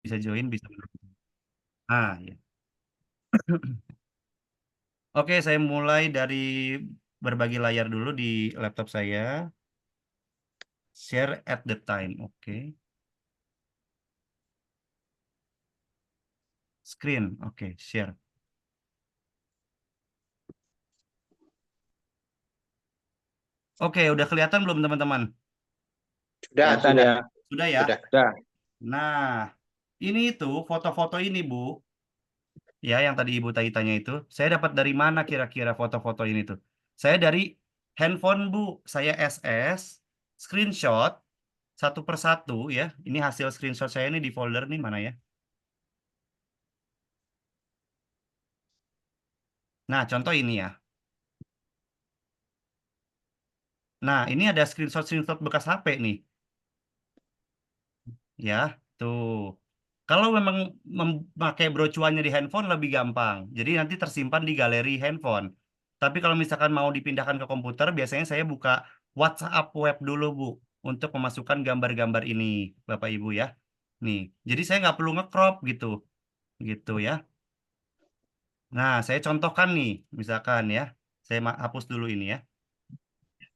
bisa join, bisa menonton. Ah, ya. Oke, saya mulai dari berbagi layar dulu di laptop saya. Share at the time. Oke. Screen. Oke, share. Oke, udah kelihatan belum teman-teman? Sudah, Kelihatan sudah, ya. Sudah ya? sudah. Sudah. Nah, ini itu foto-foto ini, Bu. Ya, yang tadi Ibu tanya itu. Saya dapat dari mana kira-kira foto-foto ini tuh? Saya dari handphone, Bu. Saya SS, screenshot, satu persatu ya. Ini hasil screenshot saya ini di folder nih mana ya? Nah, contoh ini ya. Nah, ini ada screenshot-screenshot bekas HP nih. Ya, tuh. Kalau memang memakai brocuannya di handphone lebih gampang. Jadi nanti tersimpan di galeri handphone. Tapi kalau misalkan mau dipindahkan ke komputer, biasanya saya buka WhatsApp web dulu, Bu, untuk memasukkan gambar-gambar ini, Bapak Ibu ya. Nih, jadi saya nggak perlu nge-crop gitu, gitu ya. Nah, saya contohkan nih, misalkan ya, saya hapus dulu ini ya.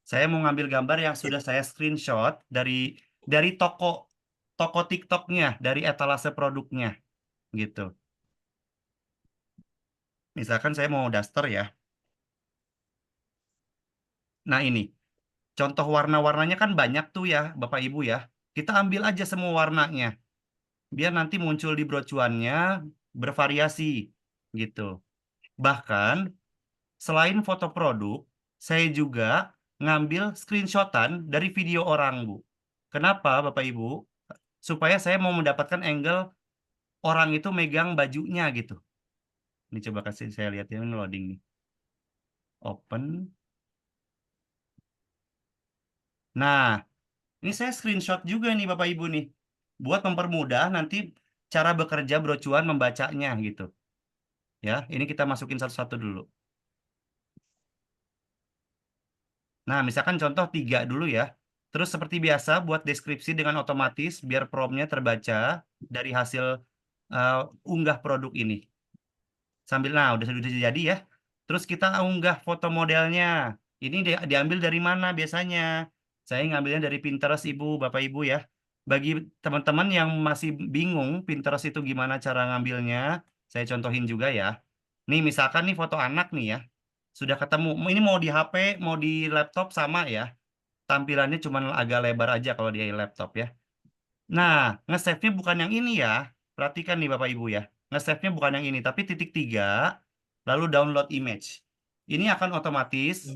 Saya mau ngambil gambar yang sudah saya screenshot dari toko toko TikToknya, dari etalase produknya, gitu. Misalkan saya mau daster ya. Nah ini, contoh warna-warnanya kan banyak tuh ya, Bapak Ibu ya. Kita ambil aja semua warnanya, biar nanti muncul di brocuannya bervariasi, gitu. Bahkan, selain foto produk, saya juga ngambil screenshotan dari video orang, Bu. Kenapa, Bapak Ibu? Supaya saya mau mendapatkan angle orang itu megang bajunya gitu. Ini coba kasih saya lihat ya, ini loading nih. Open. Nah, ini saya screenshot juga nih Bapak Ibu nih. Buat mempermudah nanti cara bekerja brocuan membacanya gitu. Ya, ini kita masukin satu-satu dulu. Nah, misalkan contoh 3 dulu ya. Terus seperti biasa buat deskripsi dengan otomatis biar promptnya terbaca dari hasil eh, unggah produk ini. Sambil nah udah jadi ya. Terus kita unggah foto modelnya. Ini diambil dari mana biasanya? Saya ngambilnya dari Pinterest Ibu, Bapak Ibu ya. Bagi teman-teman yang masih bingung Pinterest itu gimana cara ngambilnya, saya contohin juga ya. Nih misalkan nih foto anak nih ya. Sudah ketemu. Ini mau di HP, mau di laptop sama ya. Tampilannya cuma agak lebar aja kalau di laptop ya. Nah, nge-save-nya bukan yang ini ya. Perhatikan nih Bapak Ibu ya. Nge-save-nya bukan yang ini, tapi titik 3, lalu download image. Ini akan otomatis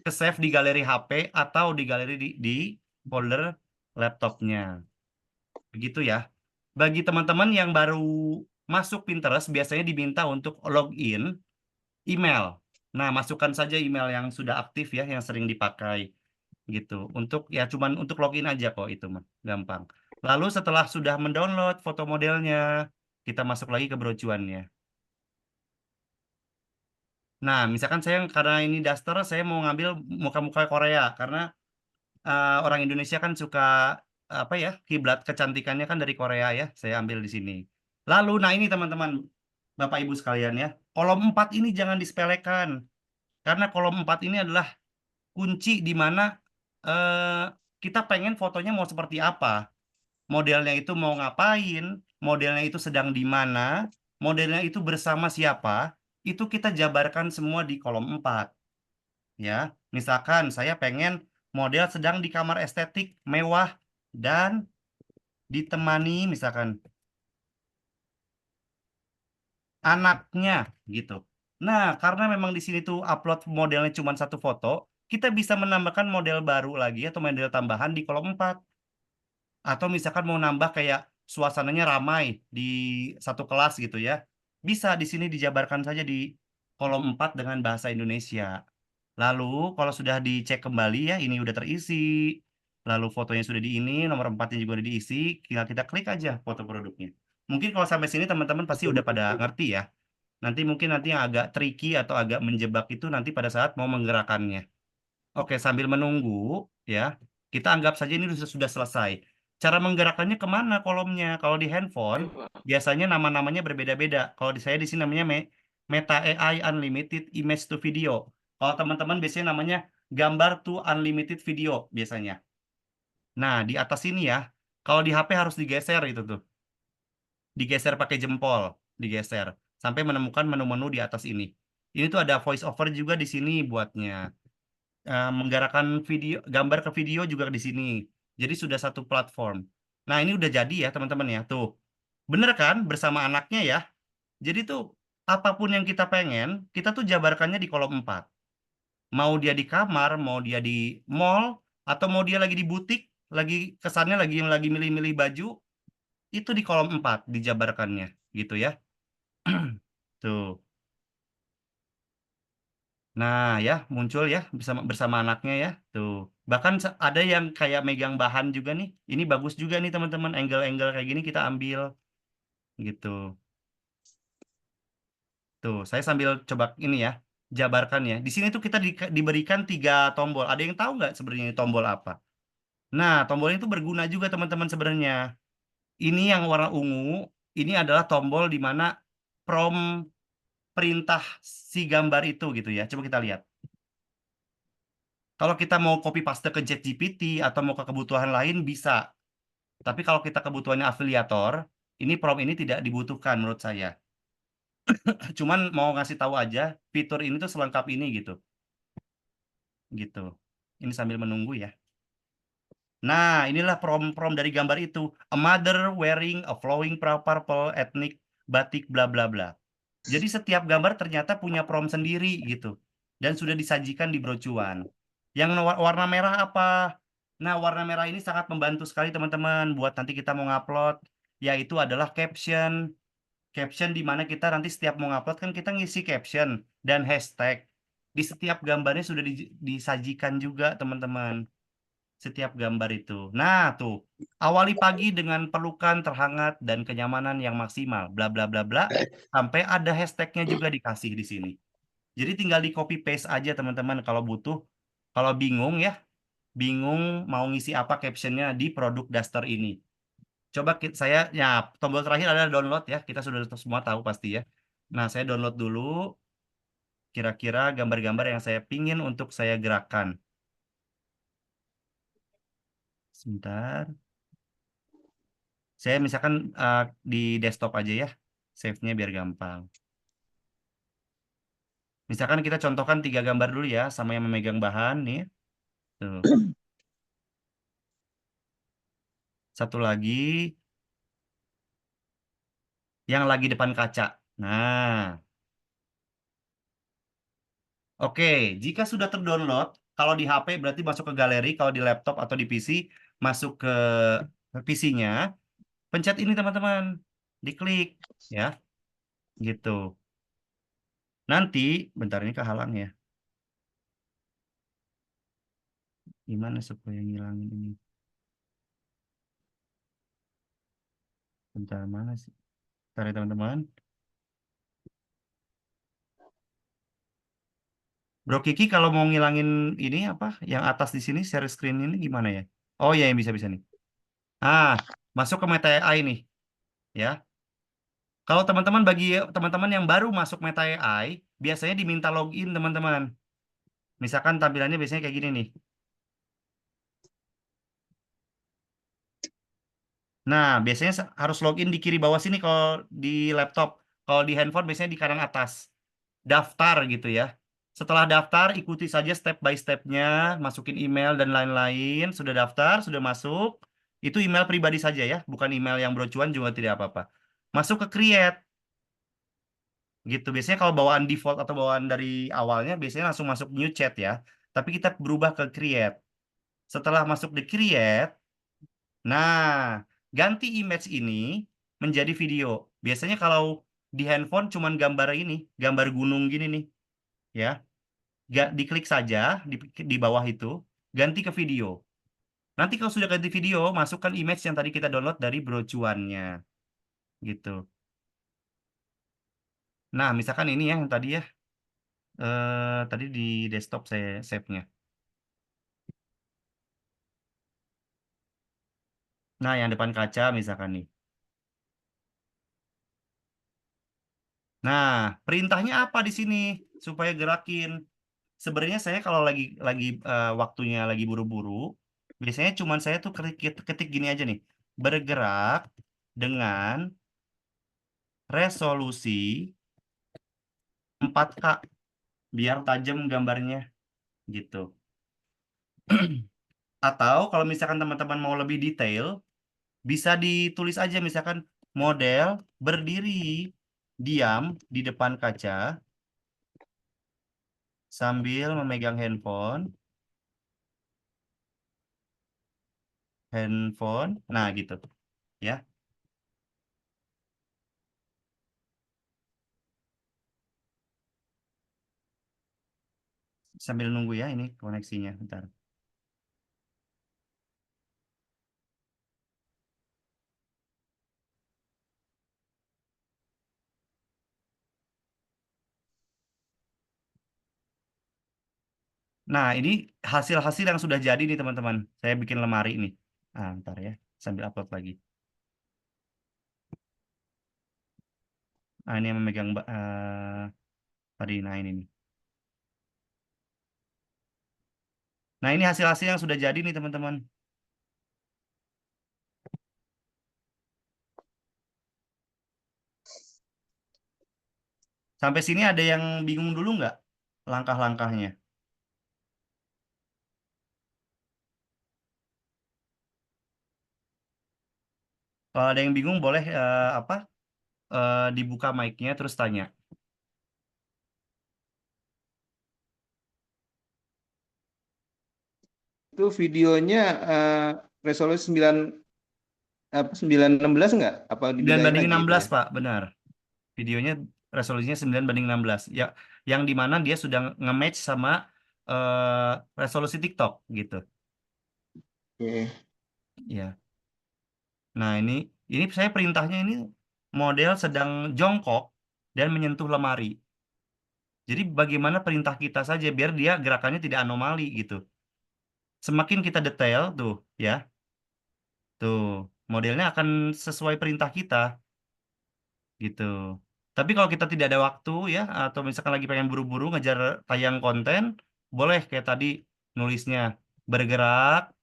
ke-save di galeri HP atau di galeri di folder laptopnya. Begitu ya. Bagi teman-teman yang baru masuk Pinterest, biasanya diminta untuk login email. Nah, masukkan saja email yang sudah aktif ya, yang sering dipakai gitu. Untuk ya cuman untuk login aja kok itu mah, gampang. Lalu setelah sudah mendownload foto modelnya, kita masuk lagi ke brocuannya. Nah, misalkan saya karena ini daster, saya mau ngambil muka-muka Korea karena orang Indonesia kan suka apa ya, kiblat kecantikannya kan dari Korea ya. Saya ambil di sini. Lalu, nah ini teman-teman, Bapak Ibu sekalian ya, kolom 4 ini jangan disepelekan karena kolom 4 ini adalah kunci di mana eh, kita pengen fotonya mau seperti apa. Modelnya itu mau ngapain, modelnya itu sedang di mana, modelnya itu bersama siapa, itu kita jabarkan semua di kolom 4. Ya, misalkan saya pengen model sedang di kamar estetik mewah dan ditemani misalkan anaknya gitu. Nah, karena memang di sini tuh upload modelnya cuma satu foto, kita bisa menambahkan model baru lagi atau model tambahan di kolom 4. Atau misalkan mau nambah kayak suasananya ramai di satu kelas gitu ya. Bisa di sini dijabarkan saja di kolom 4 dengan bahasa Indonesia. Lalu kalau sudah dicek kembali ya ini udah terisi. Lalu fotonya sudah di ini, nomor 4-nya juga udah diisi, tinggal kita klik aja foto produknya. Mungkin kalau sampai sini teman-teman pasti udah pada ngerti ya. Nanti yang agak tricky atau agak menjebak itu nanti pada saat mau menggerakkannya. Oke, sambil menunggu ya, kita anggap saja ini sudah selesai. Cara menggerakkannya kemana kolomnya? Kalau di handphone, biasanya nama-namanya berbeda-beda. Kalau di saya di sini namanya Meta AI Unlimited Image to Video. Kalau teman-teman biasanya namanya gambar to unlimited video biasanya. Nah, di atas sini ya, kalau di HP harus digeser itu tuh. Digeser pakai jempol, digeser. Sampai menemukan menu-menu di atas ini. Ini tuh ada voice over juga di sini buatnya. Menggerakkan video, gambar ke video juga di sini. Jadi sudah satu platform. Nah, ini udah jadi ya teman-teman ya. Tuh, bener kan bersama anaknya ya. Jadi tuh apapun yang kita pengen, kita tuh jabarkannya di kolom 4. Mau dia di kamar, mau dia di mall, atau mau dia lagi di butik, lagi kesannya lagi milih-milih baju, itu di kolom 4 dijabarkannya gitu ya. Tuh. Nah, ya muncul ya bersama bersama anaknya ya. Tuh. Bahkan ada yang kayak megang bahan juga nih. Ini bagus juga nih teman-teman, angle-angle kayak gini kita ambil gitu. Tuh, saya sambil coba ini ya, jabarkan ya. Di sini tuh kita diberikan 3 tombol. Ada yang tahu nggak sebenarnya ini tombol apa? Nah, tombol itu berguna juga teman-teman sebenarnya. Ini yang warna ungu, ini adalah tombol di mana prompt perintah si gambar itu gitu ya. Coba kita lihat. Kalau kita mau copy paste ke ChatGPT atau mau ke kebutuhan lain bisa. Tapi kalau kita kebutuhannya afiliator, ini prompt ini tidak dibutuhkan menurut saya. Cuman mau ngasih tahu aja, fitur ini tuh selengkap ini gitu. Gitu. Ini sambil menunggu ya. Nah, inilah prom-prom dari gambar itu. A mother wearing a flowing purple ethnic batik bla bla bla. Jadi setiap gambar ternyata punya prom sendiri gitu. Dan sudah disajikan di brocuan. Yang warna merah apa? Nah, warna merah ini sangat membantu sekali teman-teman buat nanti kita mau ngupload, yaitu adalah caption. Caption di mana kita nanti setiap mau ngupload kan kita ngisi caption dan hashtag. Di setiap gambarnya sudah disajikan juga teman-teman. Setiap gambar itu. Nah, tuh. Awali pagi dengan pelukan terhangat dan kenyamanan yang maksimal. Bla bla bla bla. Sampai ada hashtagnya juga dikasih di sini. Jadi tinggal di copy paste aja teman-teman kalau butuh. Kalau bingung ya, bingung mau ngisi apa captionnya di produk daster ini. Coba saya, ya tombol terakhir adalah download ya. Kita sudah semua tahu pasti ya. Nah, saya download dulu kira-kira gambar-gambar yang saya pingin untuk saya gerakkan. Sebentar. Saya misalkan di desktop aja ya. Save-nya biar gampang. Misalkan kita contohkan 3 gambar dulu ya, sama yang memegang bahan nih. Tuh. Satu lagi yang lagi depan kaca. Nah, oke. Jika sudah terdownload, kalau di HP berarti masuk ke galeri, kalau di laptop atau di PC masuk ke PC-nya, pencet ini teman-teman, diklik ya, gitu. Nanti, bentar ini kehalang ya. Gimana supaya ngilangin ini? Bentar mana sih? Bentar ya teman-teman. Bro Kiki kalau mau ngilangin ini apa yang atas di sini share screen ini gimana ya? Oh ya yang bisa-bisa nih. Ah, masuk ke Meta AI nih ya. Kalau teman-teman bagi teman-teman yang baru masuk Meta AI, biasanya diminta login teman-teman. Misalkan tampilannya biasanya kayak gini nih. Nah, biasanya harus login di kiri bawah sini kalau di laptop. Kalau di handphone biasanya di kanan atas. Daftar gitu ya. Setelah daftar, ikuti saja step by step-nya, masukin email dan lain-lain. Sudah daftar, sudah masuk. Itu email pribadi saja ya, bukan email yang brocuan juga tidak apa-apa. Masuk ke create, gitu. Biasanya kalau bawaan default atau bawaan dari awalnya, biasanya langsung masuk new chat ya. Tapi kita berubah ke create. Setelah masuk di create, nah, ganti image ini menjadi video. Biasanya kalau di handphone cuman gambar ini, gambar gunung gini nih, ya. Diklik saja di bawah itu, ganti ke video. Nanti kalau sudah ganti video, masukkan image yang tadi kita download dari brocuannya, gitu. Nah, misalkan ini ya yang tadi ya, tadi di desktop saya save-nya. Nah, yang depan kaca misalkan nih. Nah, perintahnya apa di sini supaya gerakin? Sebenarnya saya kalau lagi waktunya lagi buru-buru, biasanya cuman saya tuh ketik gini aja nih. Bergerak dengan resolusi 4K biar tajam gambarnya gitu. Atau kalau misalkan teman-teman mau lebih detail, bisa ditulis aja misalkan model berdiri diam di depan kaca sambil memegang handphone. Nah, gitu ya. Sambil nunggu ya ini koneksinya bentar. Nah, ini hasil-hasil yang sudah jadi nih teman-teman. Saya bikin lemari nih. Ah, bentar ya, sambil upload lagi. Ah, ini yang memegang tadi, nah ini nih. Nah, ini hasil-hasil yang sudah jadi nih teman-teman. Sampai sini ada yang bingung dulu nggak langkah-langkahnya? Kalau ada yang bingung boleh dibuka mic-nya terus tanya. Itu videonya resolusi 916 enggak? Apa 9 dibedain banding lagi itu 16, ya? Pak, benar. Videonya resolusinya 9 banding 16. Ya, yang di mana dia sudah nge-match sama resolusi TikTok gitu. Oke. Ya. Nah, ini saya perintahnya ini model sedang jongkok dan menyentuh lemari. Jadi bagaimana perintah kita saja biar dia gerakannya tidak anomali gitu. Semakin kita detail tuh, ya. Tuh, modelnya akan sesuai perintah kita gitu. Tapi kalau kita tidak ada waktu ya atau misalkan lagi pengen buru-buru ngejar tayang konten, boleh kayak tadi nulisnya bergerak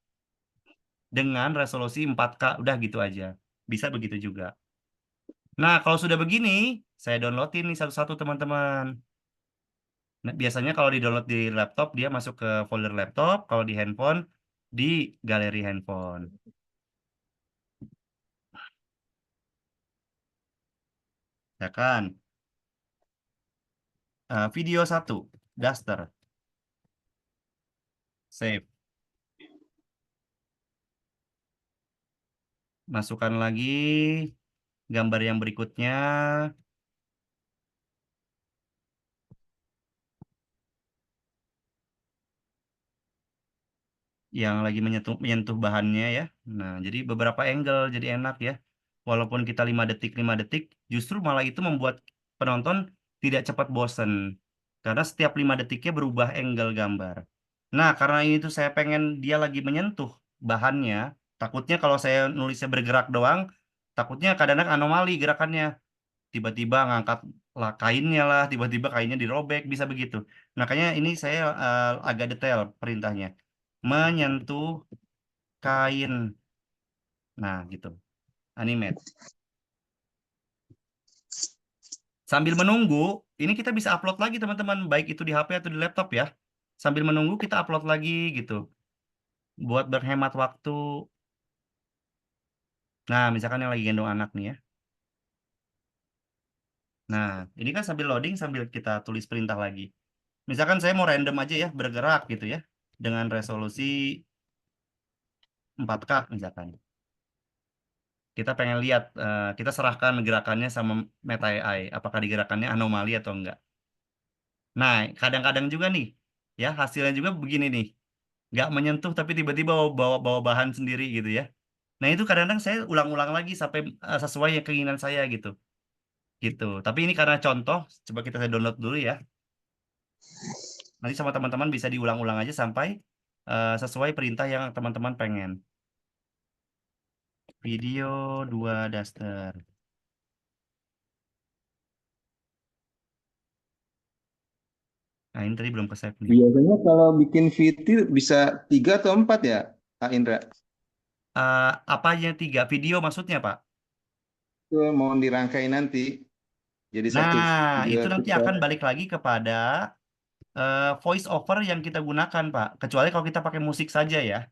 dengan resolusi 4K, udah gitu aja. Bisa begitu juga. Nah, kalau sudah begini, saya downloadin nih satu-satu teman-teman. Nah, biasanya kalau di-download di laptop, dia masuk ke folder laptop. Kalau di handphone, di galeri handphone. Ya kan? Video satu, Duster, save. Masukkan lagi gambar yang berikutnya. Yang lagi menyentuh menyentuh bahannya ya. Nah, jadi beberapa angle jadi enak ya. Walaupun kita 5 detik, justru malah itu membuat penonton tidak cepat bosen. Karena setiap 5 detiknya berubah angle gambar. Nah, karena ini tuh saya pengen dia lagi menyentuh bahannya, takutnya kalau saya nulisnya bergerak doang, takutnya kadang-kadang anomali gerakannya. Tiba-tiba ngangkat lah kainnya lah, tiba-tiba kainnya dirobek, bisa begitu. Makanya ini saya agak detail perintahnya menyentuh kain. Nah, gitu. Animate. Sambil menunggu, ini kita bisa upload lagi teman-teman, baik itu di HP atau di laptop ya. Sambil menunggu kita upload lagi gitu. Buat berhemat waktu. Nah, misalkan yang lagi gendong anak nih ya. Nah, ini kan sambil loading sambil kita tulis perintah lagi. Misalkan saya mau random aja ya, bergerak gitu ya. Dengan resolusi 4K misalkan. Kita pengen lihat, kita serahkan gerakannya sama Meta AI. Apakah digerakannya anomali atau enggak. Nah, kadang-kadang juga nih, ya hasilnya juga begini nih, nggak menyentuh tapi tiba-tiba bawa bawa bahan sendiri gitu ya. Nah itu kadang-kadang saya ulang-ulang lagi sampai sesuai yang keinginan saya gitu, gitu. Tapi ini karena contoh, coba kita saya download dulu ya. Nanti sama teman-teman bisa diulang-ulang aja sampai sesuai perintah yang teman-teman pengen. Video 2 daster. Nah, ini tadi belum ke save nih. Biasanya kalau bikin VT bisa 3 atau 4 ya, Kak Indra? Apa aja 3 video maksudnya, Pak? Itu mau dirangkai nanti jadi satu Nah, video itu nanti episode. akan balik lagi kepada voice over yang kita gunakan, Pak. Kecuali kalau kita pakai musik saja ya,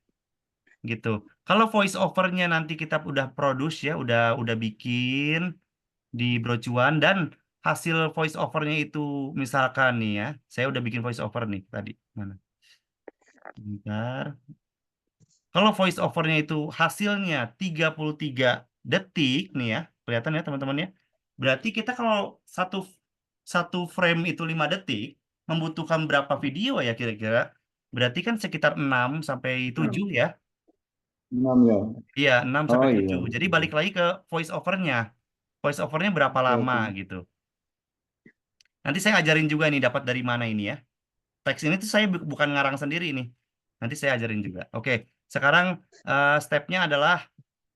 gitu. Kalau voice overnya nanti kita udah produce ya, udah bikin di Brocuan dan hasil voice overnya itu misalkan nih ya, saya udah bikin voice over nih tadi. Mana? Bentar. Kalau voice overnya itu hasilnya 33 detik nih ya, kelihatan ya teman-teman ya. Berarti kita kalau satu satu frame itu 5 detik, membutuhkan berapa video ya kira-kira? Berarti kan sekitar 6 sampai 7 ya. 6 ya. Iya, 6 Oh sampai iya. 7. Jadi balik lagi ke voice overnya. Voice overnya berapa Oke, lama oke. gitu. Nanti saya ajarin juga nih dapat dari mana ini ya. Teks ini tuh saya bukan ngarang sendiri nih. Nanti saya ajarin juga. Oke, sekarang stepnya adalah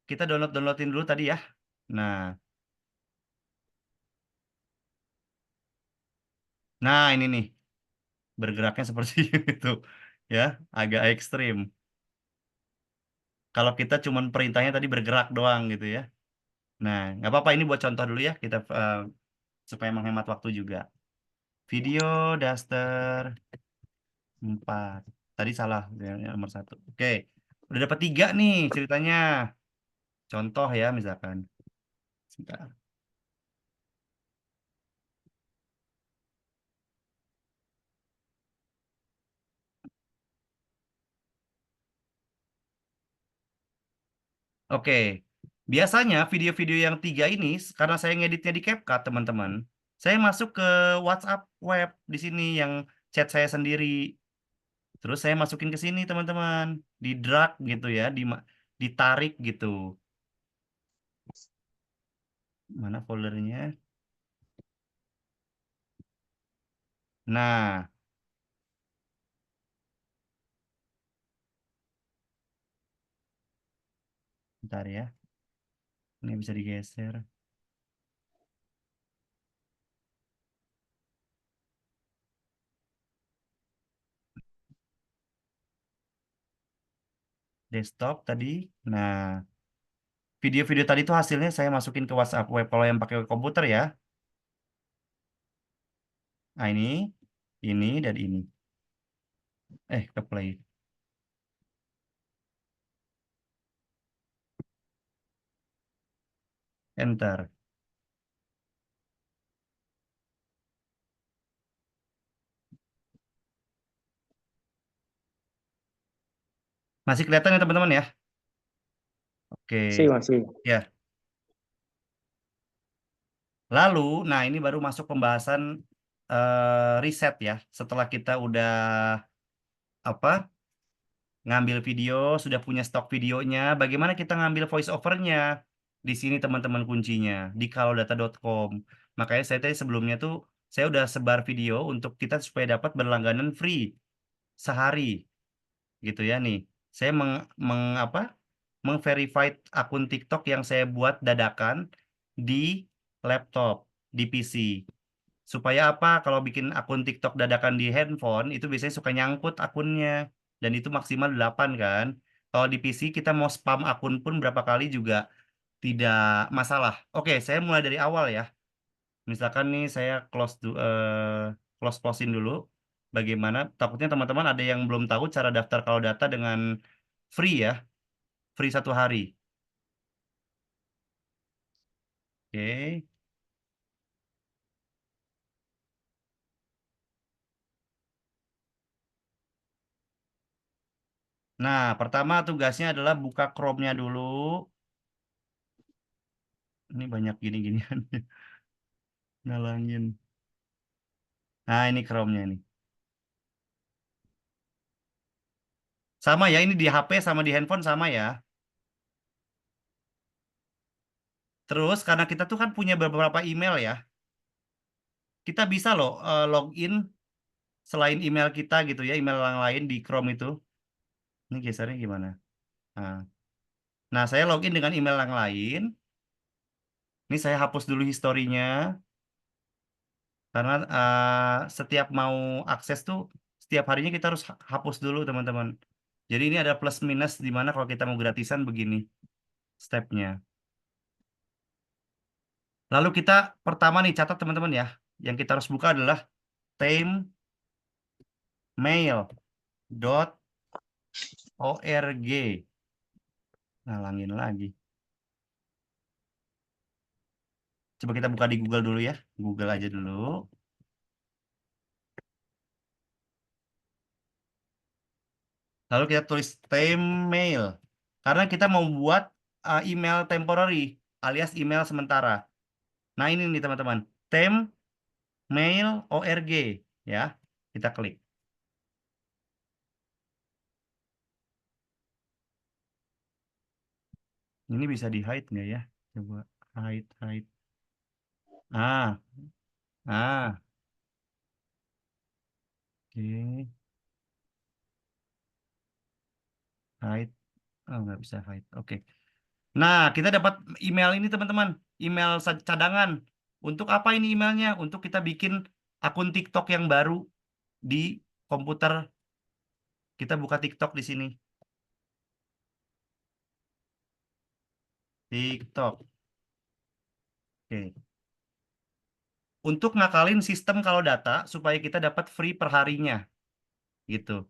kita downloadin dulu tadi ya. Nah, ini nih bergeraknya seperti itu ya, agak ekstrim. Kalau kita cuman perintahnya tadi bergerak doang gitu ya. Nah, nggak apa-apa ini buat contoh dulu ya kita supaya menghemat waktu juga. Video daster 4. Tadi salah yang nomor 1. Oke, udah dapat 3 nih ceritanya. Contoh ya misalkan. Sebentar. Oke, biasanya video-video yang 3 ini, karena saya ngeditnya di CapCut, teman-teman, saya masuk ke WhatsApp web di sini yang chat saya sendiri. Terus saya masukin ke sini, teman-teman, di drag gitu ya, ditarik gitu. Mana foldernya? Nah, bentar ya, ini bisa digeser. Desktop tadi. Nah, video-video tadi tuh hasilnya saya masukin ke WhatsApp web kalau yang pakai komputer ya. Nah, ini dan ini. Ke play. Enter. Masih kelihatan ya teman-teman ya? Oke. Masih. Ya. Lalu, nah ini baru masuk pembahasan riset ya. Setelah kita udah apa ngambil video, sudah punya stok videonya, bagaimana kita ngambil voice overnya? Di sini teman-teman kuncinya di kalodata.com. Makanya saya tadi sebelumnya tuh saya udah sebar video untuk kita supaya dapat berlangganan free sehari gitu ya nih. Saya mengverified akun TikTok yang saya buat dadakan di laptop, di PC. Supaya apa? Kalau bikin akun TikTok dadakan di handphone, itu biasanya suka nyangkut akunnya. Dan itu maksimal 8 kan. Kalau di PC kita mau spam akun pun berapa kali juga tidak masalah. Oke, saya mulai dari awal ya. Misalkan nih saya closein dulu. Bagaimana? Takutnya teman-teman ada yang belum tahu cara daftar kalau data dengan free ya. Free 1 hari. Oke. Nah, pertama tugasnya adalah buka Chrome-nya dulu. Ini banyak gini-ginian. Ngalangin. Nah, ini Chrome-nya nih. Sama ya, ini di HP sama di handphone sama ya. Terus, karena kita tuh kan punya beberapa email ya. Kita bisa loh login selain email kita gitu ya, email yang lain di Chrome itu. Ini gesernya gimana? Nah, Nah, saya login dengan email yang lain. Ini saya hapus dulu historinya. Karena setiap mau akses tuh, setiap harinya kita harus hapus dulu, teman-teman. Jadi ini ada plus minus di mana kalau kita mau gratisan begini stepnya. Lalu kita pertama nih, catat teman-teman ya. Yang kita harus buka adalah tememail.org. Ngalangin lagi. Coba kita buka di Google dulu ya. Google aja dulu. Lalu kita tulis temmail. Karena kita mau buat email temporary alias email sementara. Nah ini nih teman-teman. Temmail.org ya. Kita klik. Ini bisa di hide nggak ya? Coba hide. Ah, oke. Hide. Oh, nggak bisa hide. Oke. Nah, kita dapat email ini teman-teman. Email cadangan. Untuk apa ini emailnya? Untuk kita bikin akun TikTok yang baru di komputer. Kita buka TikTok di sini. TikTok. Oke. Untuk ngakalin sistem kalau data supaya kita dapat free perharinya. Gitu.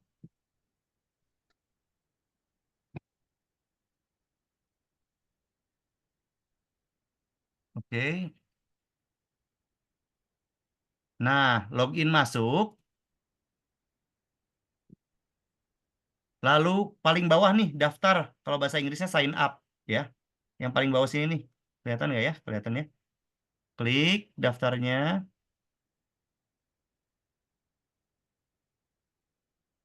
Oke. Nah, login masuk. Lalu paling bawah nih daftar. Kalau bahasa Inggrisnya sign up ya. Yang paling bawah sini nih. Kelihatan nggak ya? Kelihatan ya. Klik daftarnya.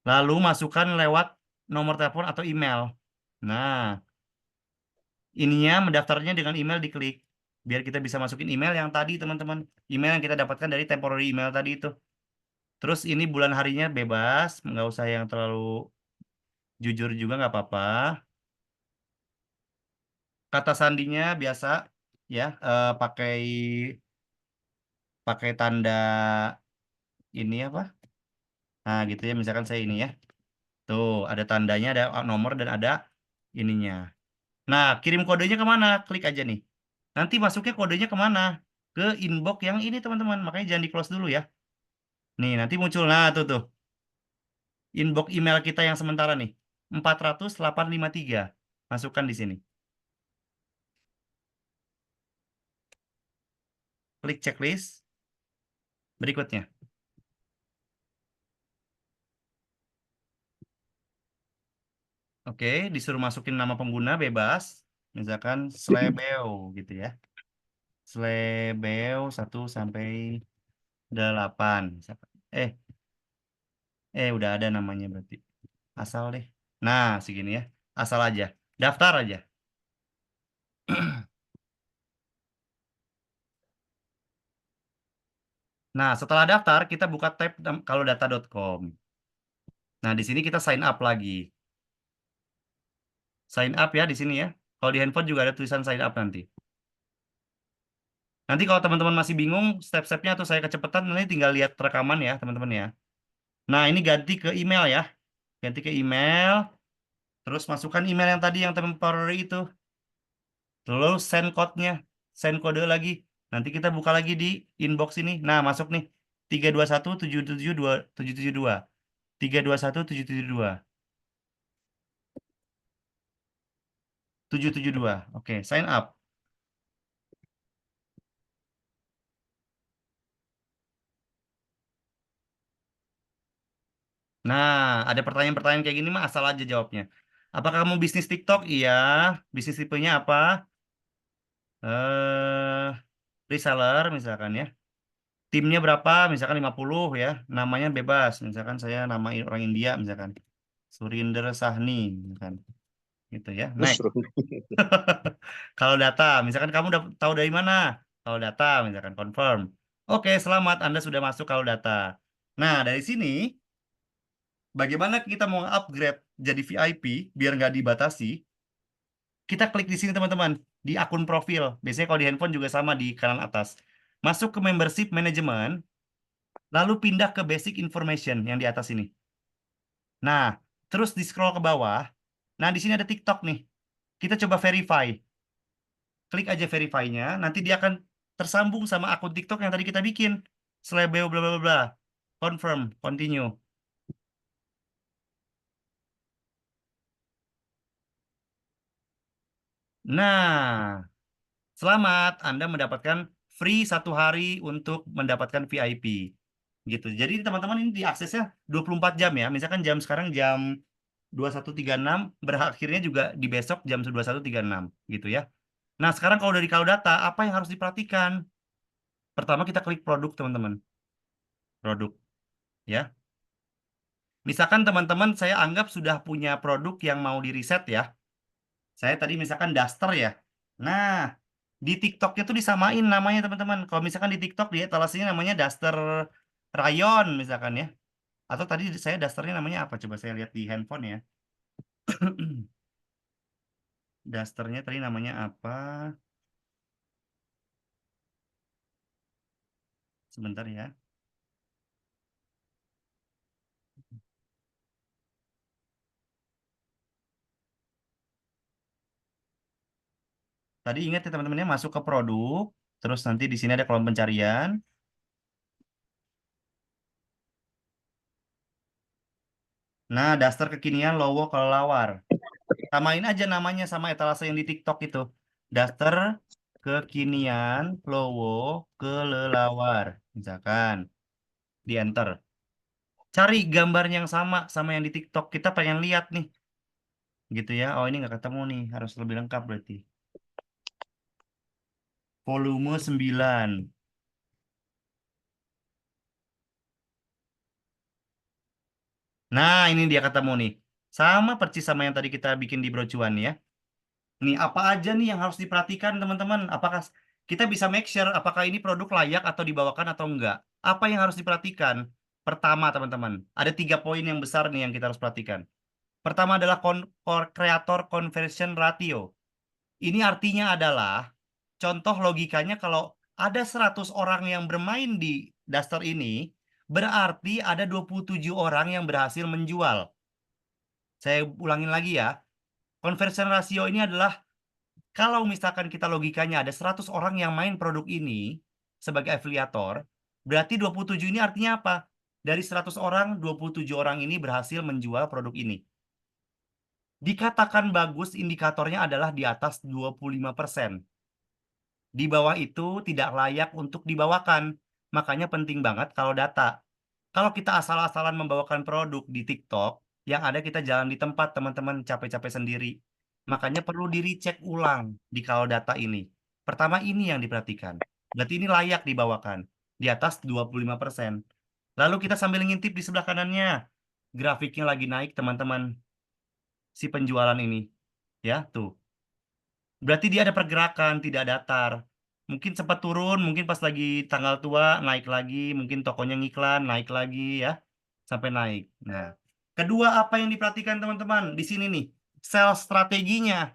Lalu masukkan lewat nomor telepon atau email. Nah, ininya mendaftarnya dengan email diklik. Biar kita bisa masukin email yang tadi, teman-teman. Email yang kita dapatkan dari temporary email tadi itu. Terus ini bulan harinya bebas. Nggak usah yang terlalu jujur juga nggak apa-apa. Kata sandinya biasa ya, pakai pakai tanda ini apa? Nah, gitu ya. Misalkan saya ini ya. Tuh, ada tandanya, ada nomor dan ada ininya. Nah, kirim kodenya kemana? Klik aja nih. Nanti masuknya kodenya kemana? Ke inbox yang ini, teman-teman. Makanya jangan di-close dulu ya. Nih, nanti muncul. Nah, tuh. Inbox email kita yang sementara nih. 40853. Masukkan di sini. Klik checklist. Berikutnya. Oke, disuruh masukin nama pengguna bebas. Misalkan Slebeo gitu ya. Slebeo 1 sampai 8. Misalkan. Udah ada namanya berarti. Asal deh. Nah, segini ya. Asal aja. Daftar aja. Nah, setelah daftar, kita buka tab kalodata.com. Nah, di sini kita sign up lagi. Sign up ya di sini ya. Kalau di handphone juga ada tulisan sign up nanti. Nanti kalau teman-teman masih bingung step-stepnya atau saya kecepatan, nanti tinggal lihat rekaman ya, teman-teman ya. Nah, ini ganti ke email ya. Ganti ke email. Terus masukkan email yang tadi yang temporary itu. Lalu send code-nya. Send kode lagi. Nanti kita buka lagi di inbox ini. Nah, masuk nih. 321772772. 3217772. 772. Oke, sign up. Nah, ada pertanyaan-pertanyaan kayak gini mah asal aja jawabnya. Apakah kamu bisnis TikTok? Iya. Bisnis tipenya apa? Eh, reseller misalkan ya. Timnya berapa? Misalkan 50 ya. Namanya bebas. Misalkan saya nama orang India misalkan. Surinder Sahni misalkan. Gitu ya. Next. Kalau data, misalkan kamu udah tahu dari mana? Kalau data misalkan confirm. Oke, selamat Anda sudah masuk kalau data. Nah, dari sini bagaimana kita mau upgrade jadi VIP biar nggak dibatasi? Kita klik di sini teman-teman, di akun profil. Biasanya kalau di handphone juga sama di kanan atas. Masuk ke membership management, lalu pindah ke basic information yang di atas ini. Nah, terus di scroll ke bawah. Nah, di sini ada TikTok nih. Kita coba verify. Klik aja verify-nya, nanti dia akan tersambung sama akun TikTok yang tadi kita bikin. Slebeo bla bla bla bla. Confirm, continue. Nah, selamat, Anda mendapatkan free 1 hari untuk mendapatkan VIP. Gitu. Jadi teman-teman ini diaksesnya 24 jam ya. Misalkan jam sekarang jam 21.36, berakhirnya juga di besok jam 21.36 gitu ya. Nah, sekarang kalau dari kalau data, apa yang harus diperhatikan? Pertama kita klik produk, teman-teman. Produk, ya. Misalkan teman-teman saya anggap sudah punya produk yang mau di riset ya. Saya tadi misalkan daster ya. Nah, di TikToknya tuh disamain namanya teman-teman. Kalau misalkan di TikTok dia etalasenya namanya daster rayon misalkan ya. Atau tadi saya dasternya namanya apa? Coba saya lihat di handphone ya. Dasternya tadi namanya apa? Sebentar ya. Tadi ingat ya teman-temannya masuk ke produk, terus nanti di sini ada kolom pencarian. Nah, daster kekinian Lowo kelelawar. Samain aja namanya sama etalase yang di TikTok itu. Daster kekinian Lowo kelelawar. Misalkan di enter. Cari gambarnya yang sama sama yang di TikTok. Kita pengen lihat nih. Gitu ya. Oh, ini nggak ketemu nih. Harus lebih lengkap berarti. Volume 9. Nah, ini dia ketemu nih. Sama persis sama yang tadi kita bikin di brocuan ya. Nih, apa aja nih yang harus diperhatikan, teman-teman? Apakah kita bisa make sure apakah ini produk layak atau dibawakan atau enggak? Apa yang harus diperhatikan? Pertama, teman-teman, ada 3 poin yang besar nih yang kita harus perhatikan. Pertama adalah creator conversion ratio. Ini artinya adalah, contoh logikanya kalau ada 100 orang yang bermain di Duster ini, berarti ada 27 orang yang berhasil menjual. Saya ulangin lagi ya. Conversion ratio ini adalah kalau misalkan kita logikanya ada 100 orang yang main produk ini sebagai afiliator, berarti 27 ini artinya apa? Dari 100 orang, 27 orang ini berhasil menjual produk ini. Dikatakan bagus indikatornya adalah di atas 25%. Di bawah itu tidak layak untuk dibawakan. Makanya penting banget kalau data. Kalau kita asal-asalan membawakan produk di TikTok, yang ada kita jalan di tempat teman-teman capek-capek sendiri. Makanya perlu di-recheck ulang di kalau data ini. Pertama ini yang diperhatikan. Berarti ini layak dibawakan. Di atas 25%. Lalu kita sambil ngintip di sebelah kanannya. Grafiknya lagi naik teman-teman. Si penjualan ini. Ya, tuh. Berarti dia ada pergerakan, tidak datar. Mungkin sempat turun, mungkin pas lagi tanggal tua naik lagi, mungkin tokonya ngiklan naik lagi ya, sampai naik. Nah, kedua apa yang diperhatikan teman-teman di sini nih, sales strateginya.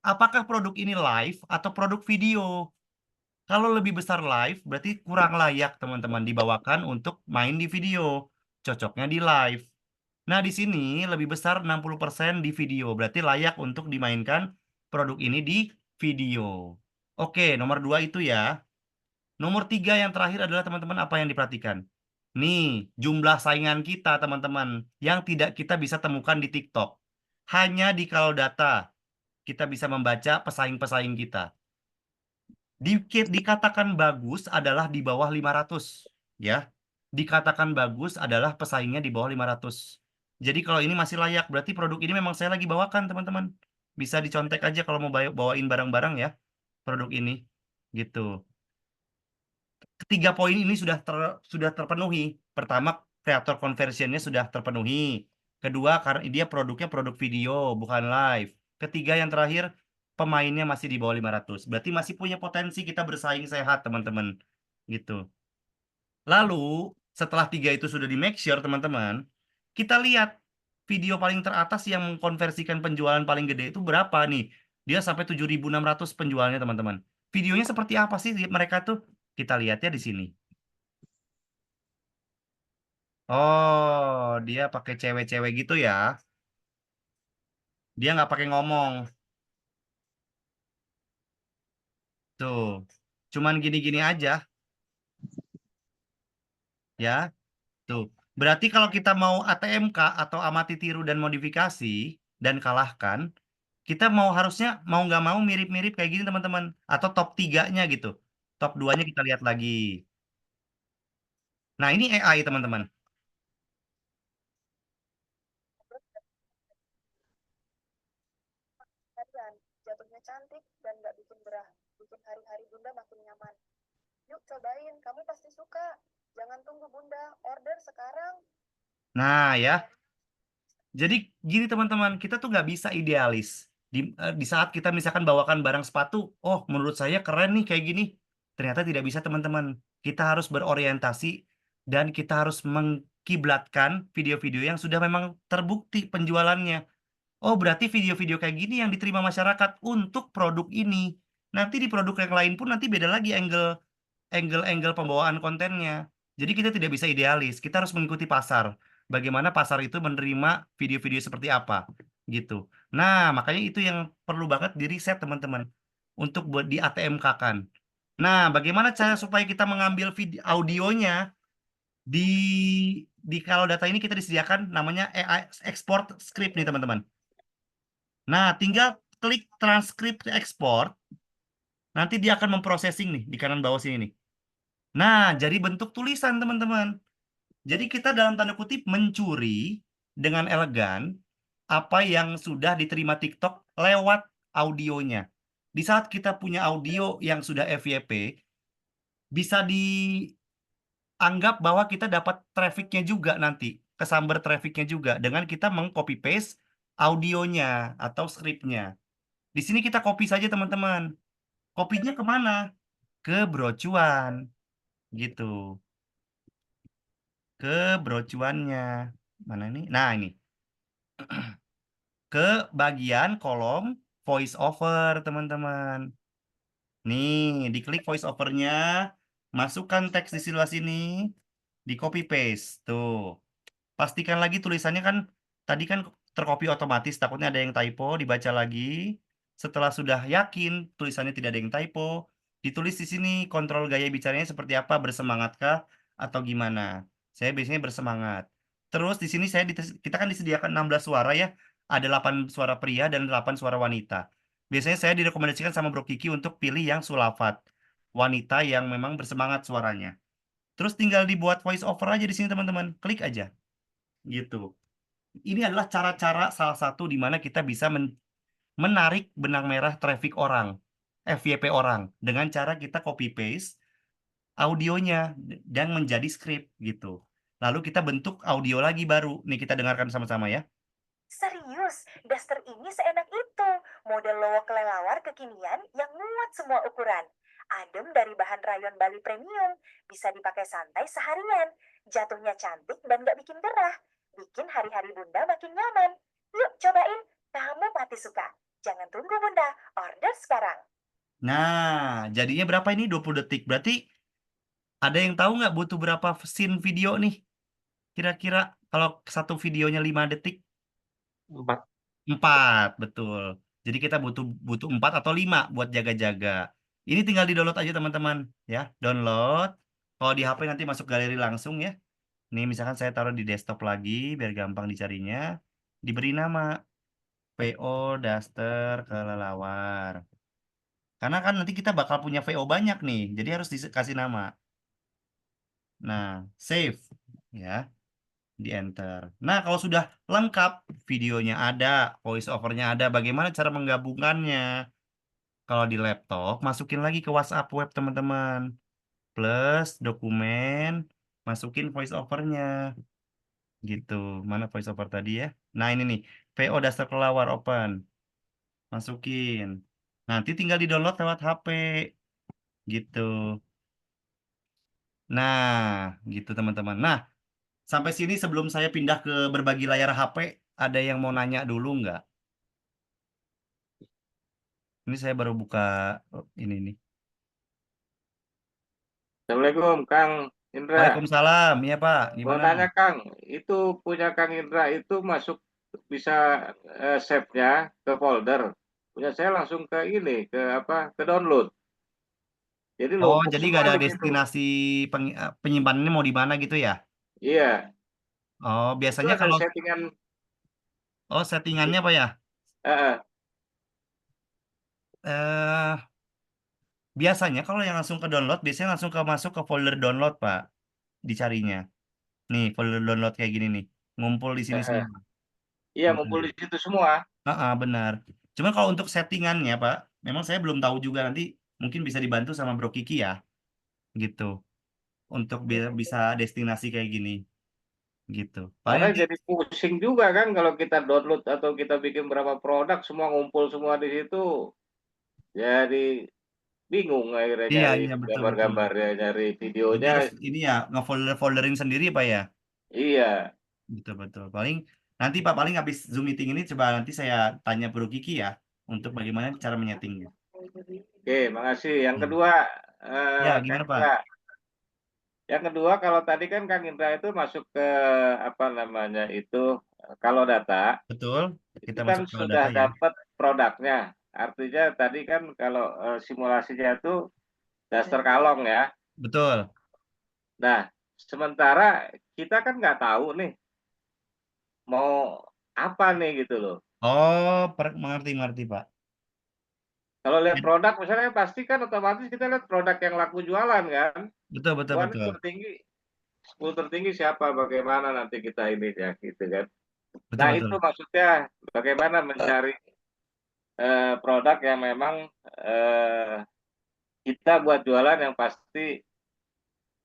Apakah produk ini live atau produk video? Kalau lebih besar live, berarti kurang layak teman-teman dibawakan untuk main di video. Cocoknya di live. Nah, di sini lebih besar 60% di video. Berarti layak untuk dimainkan produk ini di video. Oke, nomor 2 itu ya. Nomor 3 yang terakhir adalah teman-teman apa yang diperhatikan. Nih, jumlah saingan kita teman-teman yang tidak kita bisa temukan di TikTok. Hanya di kalau data kita bisa membaca pesaing-pesaing kita. Dikatakan bagus adalah di bawah 500 ya. Dikatakan bagus adalah pesaingnya di bawah 500. Jadi kalau ini masih layak berarti produk ini memang saya lagi bawakan teman-teman. Bisa dicontek aja kalau mau bawain barang-barang ya produk ini gitu. Ketiga poin ini sudah terpenuhi. Pertama, kreator conversionnya sudah terpenuhi. Kedua, karena dia produknya produk video, bukan live. Ketiga, yang terakhir, pemainnya masih di bawah 500. Berarti masih punya potensi kita bersaing sehat, teman-teman. Gitu. Lalu, setelah 3 itu sudah di make sure, teman-teman, kita lihat video paling teratas yang mengkonversikan penjualan paling gede itu berapa nih? Dia sampai 7.600 penjualnya, teman-teman. Videonya seperti apa sih mereka tuh? Kita lihat ya di sini. Oh, dia pakai cewek-cewek gitu ya. Dia nggak pakai ngomong. Tuh. Cuman gini-gini aja, ya. Tuh. Berarti kalau kita mau ATMK atau amati tiru dan modifikasi dan kalahkan, kita harusnya mau nggak mau mirip-mirip kayak gini, teman-teman. Atau top 3-nya gitu. Top 2-nya kita lihat lagi. Nah, ini AI, teman-teman. Harian, jatuhnya cantik dan nggak bikin gerah, bikin hari-hari Bunda makin nyaman. Yuk cobain, kamu pasti suka. Jangan tunggu Bunda, order sekarang. Nah, ya. Jadi gini, teman-teman, kita tuh nggak bisa idealis. Di saat kita misalkan bawakan barang sepatu, oh menurut saya keren nih kayak gini. Ternyata tidak bisa, teman-teman. Kita harus berorientasi dan kita harus mengkiblatkan video-video yang sudah memang terbukti penjualannya. Oh, berarti video-video kayak gini yang diterima masyarakat untuk produk ini. Nanti di produk yang lain pun nanti beda lagi angle pembawaan kontennya. Jadi kita tidak bisa idealis, kita harus mengikuti pasar. Bagaimana pasar itu menerima video-video seperti apa, gitu. Nah, makanya itu yang perlu banget di riset, teman-teman, untuk buat di ATM-kan. Nah, bagaimana cara supaya kita mengambil video audionya di kalau data ini kita disediakan namanya AI export script nih, teman-teman. Nah, tinggal klik transkrip export, nanti dia akan memprosesing nih di kanan bawah sini nih. Nah, jadi bentuk tulisan, teman-teman. Jadi kita dalam tanda kutip mencuri dengan elegan apa yang sudah diterima TikTok lewat audionya. Di saat kita punya audio yang sudah FYP, bisa dianggap bahwa kita dapat trafficnya juga nanti, kesambar trafficnya juga dengan kita meng-copy paste audionya atau skripnya. Di sini kita copy saja, teman-teman. Kopinya kemana? Ke brocuan, gitu. Ke brocuannya. Mana ini? Nah, ini. Ke bagian kolom voice over, teman-teman. Nih, diklik voice overnya, masukkan teks di sebelah sini, di copy paste. Tuh. Pastikan lagi tulisannya kan tadi kan tercopy otomatis, takutnya ada yang typo, dibaca lagi. Setelah sudah yakin tulisannya tidak ada yang typo, ditulis di sini kontrol gaya bicaranya seperti apa, bersemangatkah atau gimana. Saya biasanya bersemangat. Terus di sini kita kan disediakan 16 suara ya. Ada 8 suara pria dan 8 suara wanita. Biasanya saya direkomendasikan sama Bro Kiki untuk pilih yang sulafat. Wanita yang memang bersemangat suaranya. Terus tinggal dibuat voice over aja di sini, teman-teman. Klik aja gitu. Ini adalah cara-cara salah satu di mana kita bisa menarik benang merah traffic orang, FYP orang, dengan cara kita copy paste audionya dan menjadi skrip gitu. Lalu kita bentuk audio lagi baru. Nih kita dengarkan sama-sama ya. Serius, daster ini seenak itu. Model lowo kelelawar kekinian yang muat semua ukuran. Adem dari bahan rayon Bali premium. Bisa dipakai santai seharian. Jatuhnya cantik dan gak bikin gerah. Bikin hari-hari Bunda makin nyaman. Yuk cobain, kamu pasti suka. Jangan tunggu Bunda, order sekarang. Nah, jadinya berapa ini? 20 detik. Berarti ada yang tahu nggak butuh berapa scene video nih? Kira-kira kalau satu videonya 5 detik? 4. 4, betul. Jadi kita butuh butuh 4 atau 5 buat jaga-jaga. Ini tinggal di-download aja, teman-teman, ya. Download. Kalau di HP nanti masuk galeri langsung ya. Nih misalkan saya taruh di desktop lagi biar gampang dicarinya. Diberi nama VO Duster Kelelawar. Karena kan nanti kita bakal punya VO banyak nih, jadi harus dikasih nama. Nah, save ya, di enter. Nah, kalau sudah lengkap, videonya ada, voice overnya ada, bagaimana cara menggabungkannya? Kalau di laptop, masukin lagi ke WhatsApp web, teman-teman. Plus dokumen, masukin voice overnya. Gitu. Mana voice over tadi ya? Nah, ini nih, VO Dasar Kelawar open. Masukin. Nanti tinggal di-download lewat HP. Gitu. Nah, gitu teman-teman. Nah, sampai sini sebelum saya pindah ke berbagi layar HP, ada yang mau nanya dulu nggak? Ini saya baru buka ini nih. Assalamualaikum, Kang Indra. Waalaikumsalam, iya Pak. Mau Gimana? nanya, Kang, itu punya Kang Indra itu masuk bisa save-nya ke folder. Punya saya langsung ke ini, ke apa? Ke download. Jadi Oh, numpuk jadi nggak semua ada di situ. destinasi penyimpanannya mau di mana gitu ya? Iya, Oh, itu biasanya ada kalau settingan. settingannya apa ya? eh, Eh, biasanya kalau yang langsung ke download, biasanya langsung masuk ke folder download, Pak. Dicarinya. Nih, folder download kayak gini nih. Ngumpul di sini eh. semua. Iya, ngumpul Benar. di situ semua. Benar. Cuma kalau untuk settingannya, Pak, memang saya belum tahu juga nanti mungkin bisa dibantu sama Bro Kiki ya, gitu. Untuk bisa destinasi kayak gini, gitu. Paling Karena nanti, jadi pusing juga kan kalau kita download atau kita bikin berapa produk, semua ngumpul semua di situ. Jadi bingung akhirnya iya, nyari iya betul-betul. gambar-gambarnya, nyari Jadi videonya. harus ini ya, ngefolderin sendiri, Pak ya. Iya. Betul-betul. Paling nanti Pak, paling habis Zoom meeting ini coba nanti saya tanya Bro Kiki ya, untuk bagaimana cara menyetingnya. Oke, makasih. Yang Hmm. kedua, Ya, Kang gimana Pak? Indra. Yang kedua, kalau tadi kan Kang Indra itu masuk ke apa namanya itu, kalau data Betul, itu kita kan masuk ke sudah data ya. dapat produknya. Artinya tadi kan kalau simulasinya itu daster kalong ya. Betul. Nah, sementara kita kan nggak tahu nih mau apa nih gitu loh. Oh, mengerti, mengerti Pak. Kalau lihat produk misalnya pasti kan otomatis kita lihat produk yang laku jualan kan. Betul, betul, Wah, ini betul. tertinggi, 10 tertinggi siapa, bagaimana nanti kita ini ya gitu kan. Betul, Nah, betul. itu maksudnya bagaimana mencari produk yang memang eh, kita buat jualan yang pasti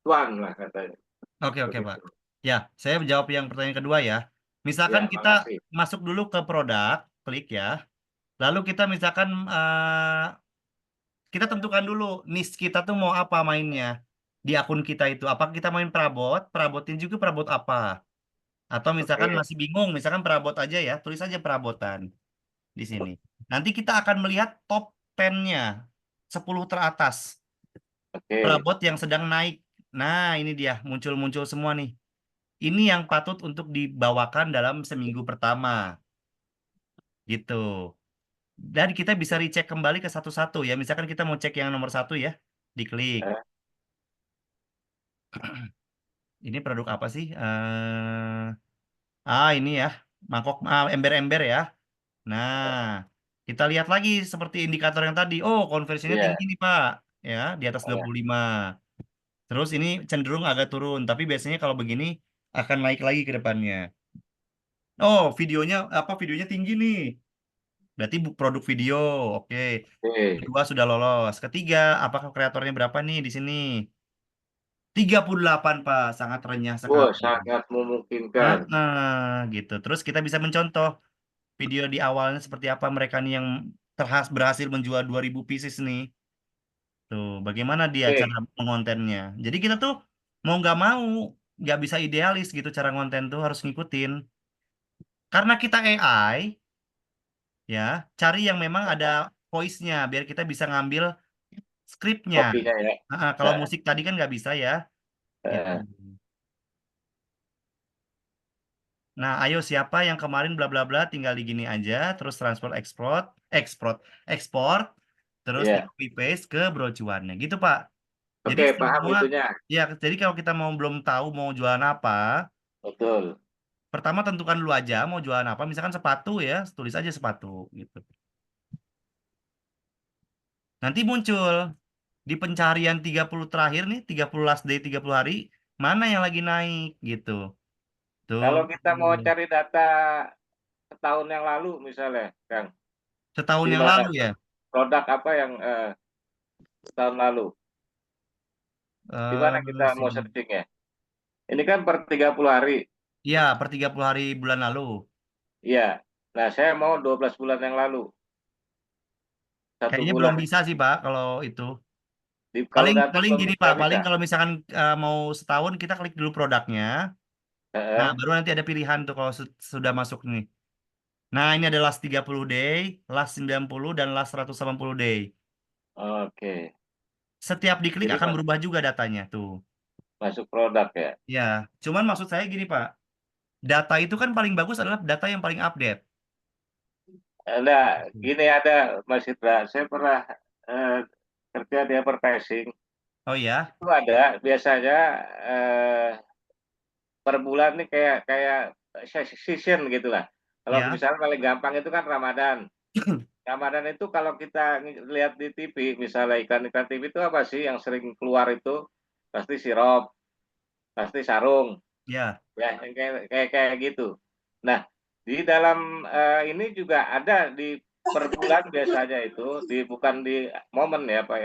cuan lah katanya. Oke, oke Pak. Begitu. Ya, saya jawab yang pertanyaan kedua ya. Ya, Misalkan kita makasih. masuk dulu ke produk, klik ya. Lalu kita misalkan kita tentukan dulu niche kita tuh mau apa mainnya di akun kita itu. Apakah kita main perabot? Perabotin juga perabot apa? Atau misalkan Oke, masih bingung, misalkan perabot aja ya, tulis aja perabotan di sini. Nanti kita akan melihat top 10-nya, 10 teratas, oke, perabot yang sedang naik. Nah, ini dia, muncul-muncul semua nih. Ini yang patut untuk dibawakan dalam seminggu pertama, gitu. Dan kita bisa recheck kembali ke satu-satu ya. Misalkan kita mau cek yang nomor satu ya, diklik. eh, Ini produk apa sih? Ini ya, mangkok ember-ember ya. Nah, kita lihat lagi seperti indikator yang tadi. Oh, konversinya iya, tinggi nih, Pak. Ya, di atas eh, 25. Terus ini cenderung agak turun, tapi biasanya kalau begini akan naik lagi ke depannya. Oh, videonya tinggi nih. Berarti produk video. Oke. oke. Kedua sudah lolos. Ketiga, apakah kreatornya berapa nih di sini? 38, Pak. Sangat renyah Wah, sekali. sangat memungkinkan. Gitu. Terus kita bisa mencontoh video di awalnya seperti apa mereka nih yang berhasil menjual 2000 pieces nih. Tuh, bagaimana dia Oke, cara mengontennya. Jadi kita tuh mau nggak bisa idealis gitu cara ngonten tuh harus ngikutin. Karena kita AI, ya, cari yang memang ada voice-nya biar kita bisa ngambil skripnya. kopinya ya. Kalau Eh, musik tadi kan nggak bisa ya, gitu. eh, Nah, ayo siapa yang kemarin bla bla bla tinggal di gini aja, terus transport ekspor, terus di iya. copy paste ke brocuannya, gitu Pak. Jadi Oke, paham semua, itunya. ya, jadi kalau kita belum tahu mau jualan apa, Betul. pertama tentukan dulu aja mau jualan apa. Misalkan sepatu ya, tulis aja sepatu, gitu. Nanti muncul di pencarian 30 terakhir nih, 30 last day 30 hari, mana yang lagi naik, gitu. Tuh, Kalau kita mau cari data setahun yang lalu misalnya, Kang, setahun di yang mana lalu ya. produk apa yang setahun lalu? Di mana kita mau Sini. searching ya? Ini kan per 30 hari. Iya, per 30 hari bulan lalu. Iya. Nah, saya mau 12 bulan yang lalu. Satu Kayaknya belum bulan. bisa sih, Pak, kalau itu. Kalau Paling data paling belum gini, Pak, nggak bisa. paling kalau misalkan mau setahun kita klik dulu produknya. Nah, Heeh. baru nanti ada pilihan tuh kalau sudah masuk nih. Nah, ini ada last 30 day, last 90, dan last 180 day. Oke. Setiap diklik Jadi akan berubah juga datanya tuh. masuk produk ya. Ya, cuman maksud saya gini, Pak. Data itu kan paling bagus adalah data yang paling update. Nah, gini ada Mas Indra, saya pernah eh, kerja di advertising. Oh ya? Itu ada biasanya eh, per bulan nih kayak kayak season gitulah. Kalau Ya. misalnya paling gampang itu kan Ramadan. Ramadan itu kalau kita lihat di TV, misalnya iklan-iklan TV itu apa sih yang sering keluar itu? Pasti sirup, pasti sarung, Ya. ya yang kayak gitu. Nah, di dalam ini juga ada di per bulan biasanya itu, bukan di momen ya Pak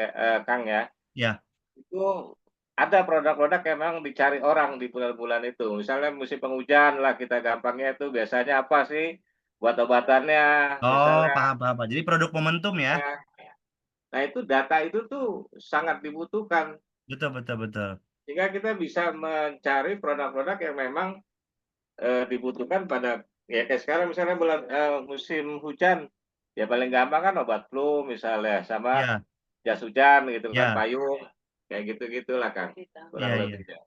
Kang ya. Ya. Itu ada produk-produk yang memang dicari orang di bulan-bulan itu. Misalnya musim penghujan lah kita gampangnya itu biasanya apa sih buat obatannya, Oh, misalnya. paham, paham, Pak. Jadi produk momentum ya? Nah itu data itu tuh sangat dibutuhkan Betul, betul, betul. sehingga kita bisa mencari produk-produk yang memang dibutuhkan pada ya kayak sekarang misalnya bulan musim hujan ya paling gampang kan obat flu misalnya sama Ya, jas hujan gitu kan ya, payung kayak gitu gitulah kan iya, kurang iya. lebihnya.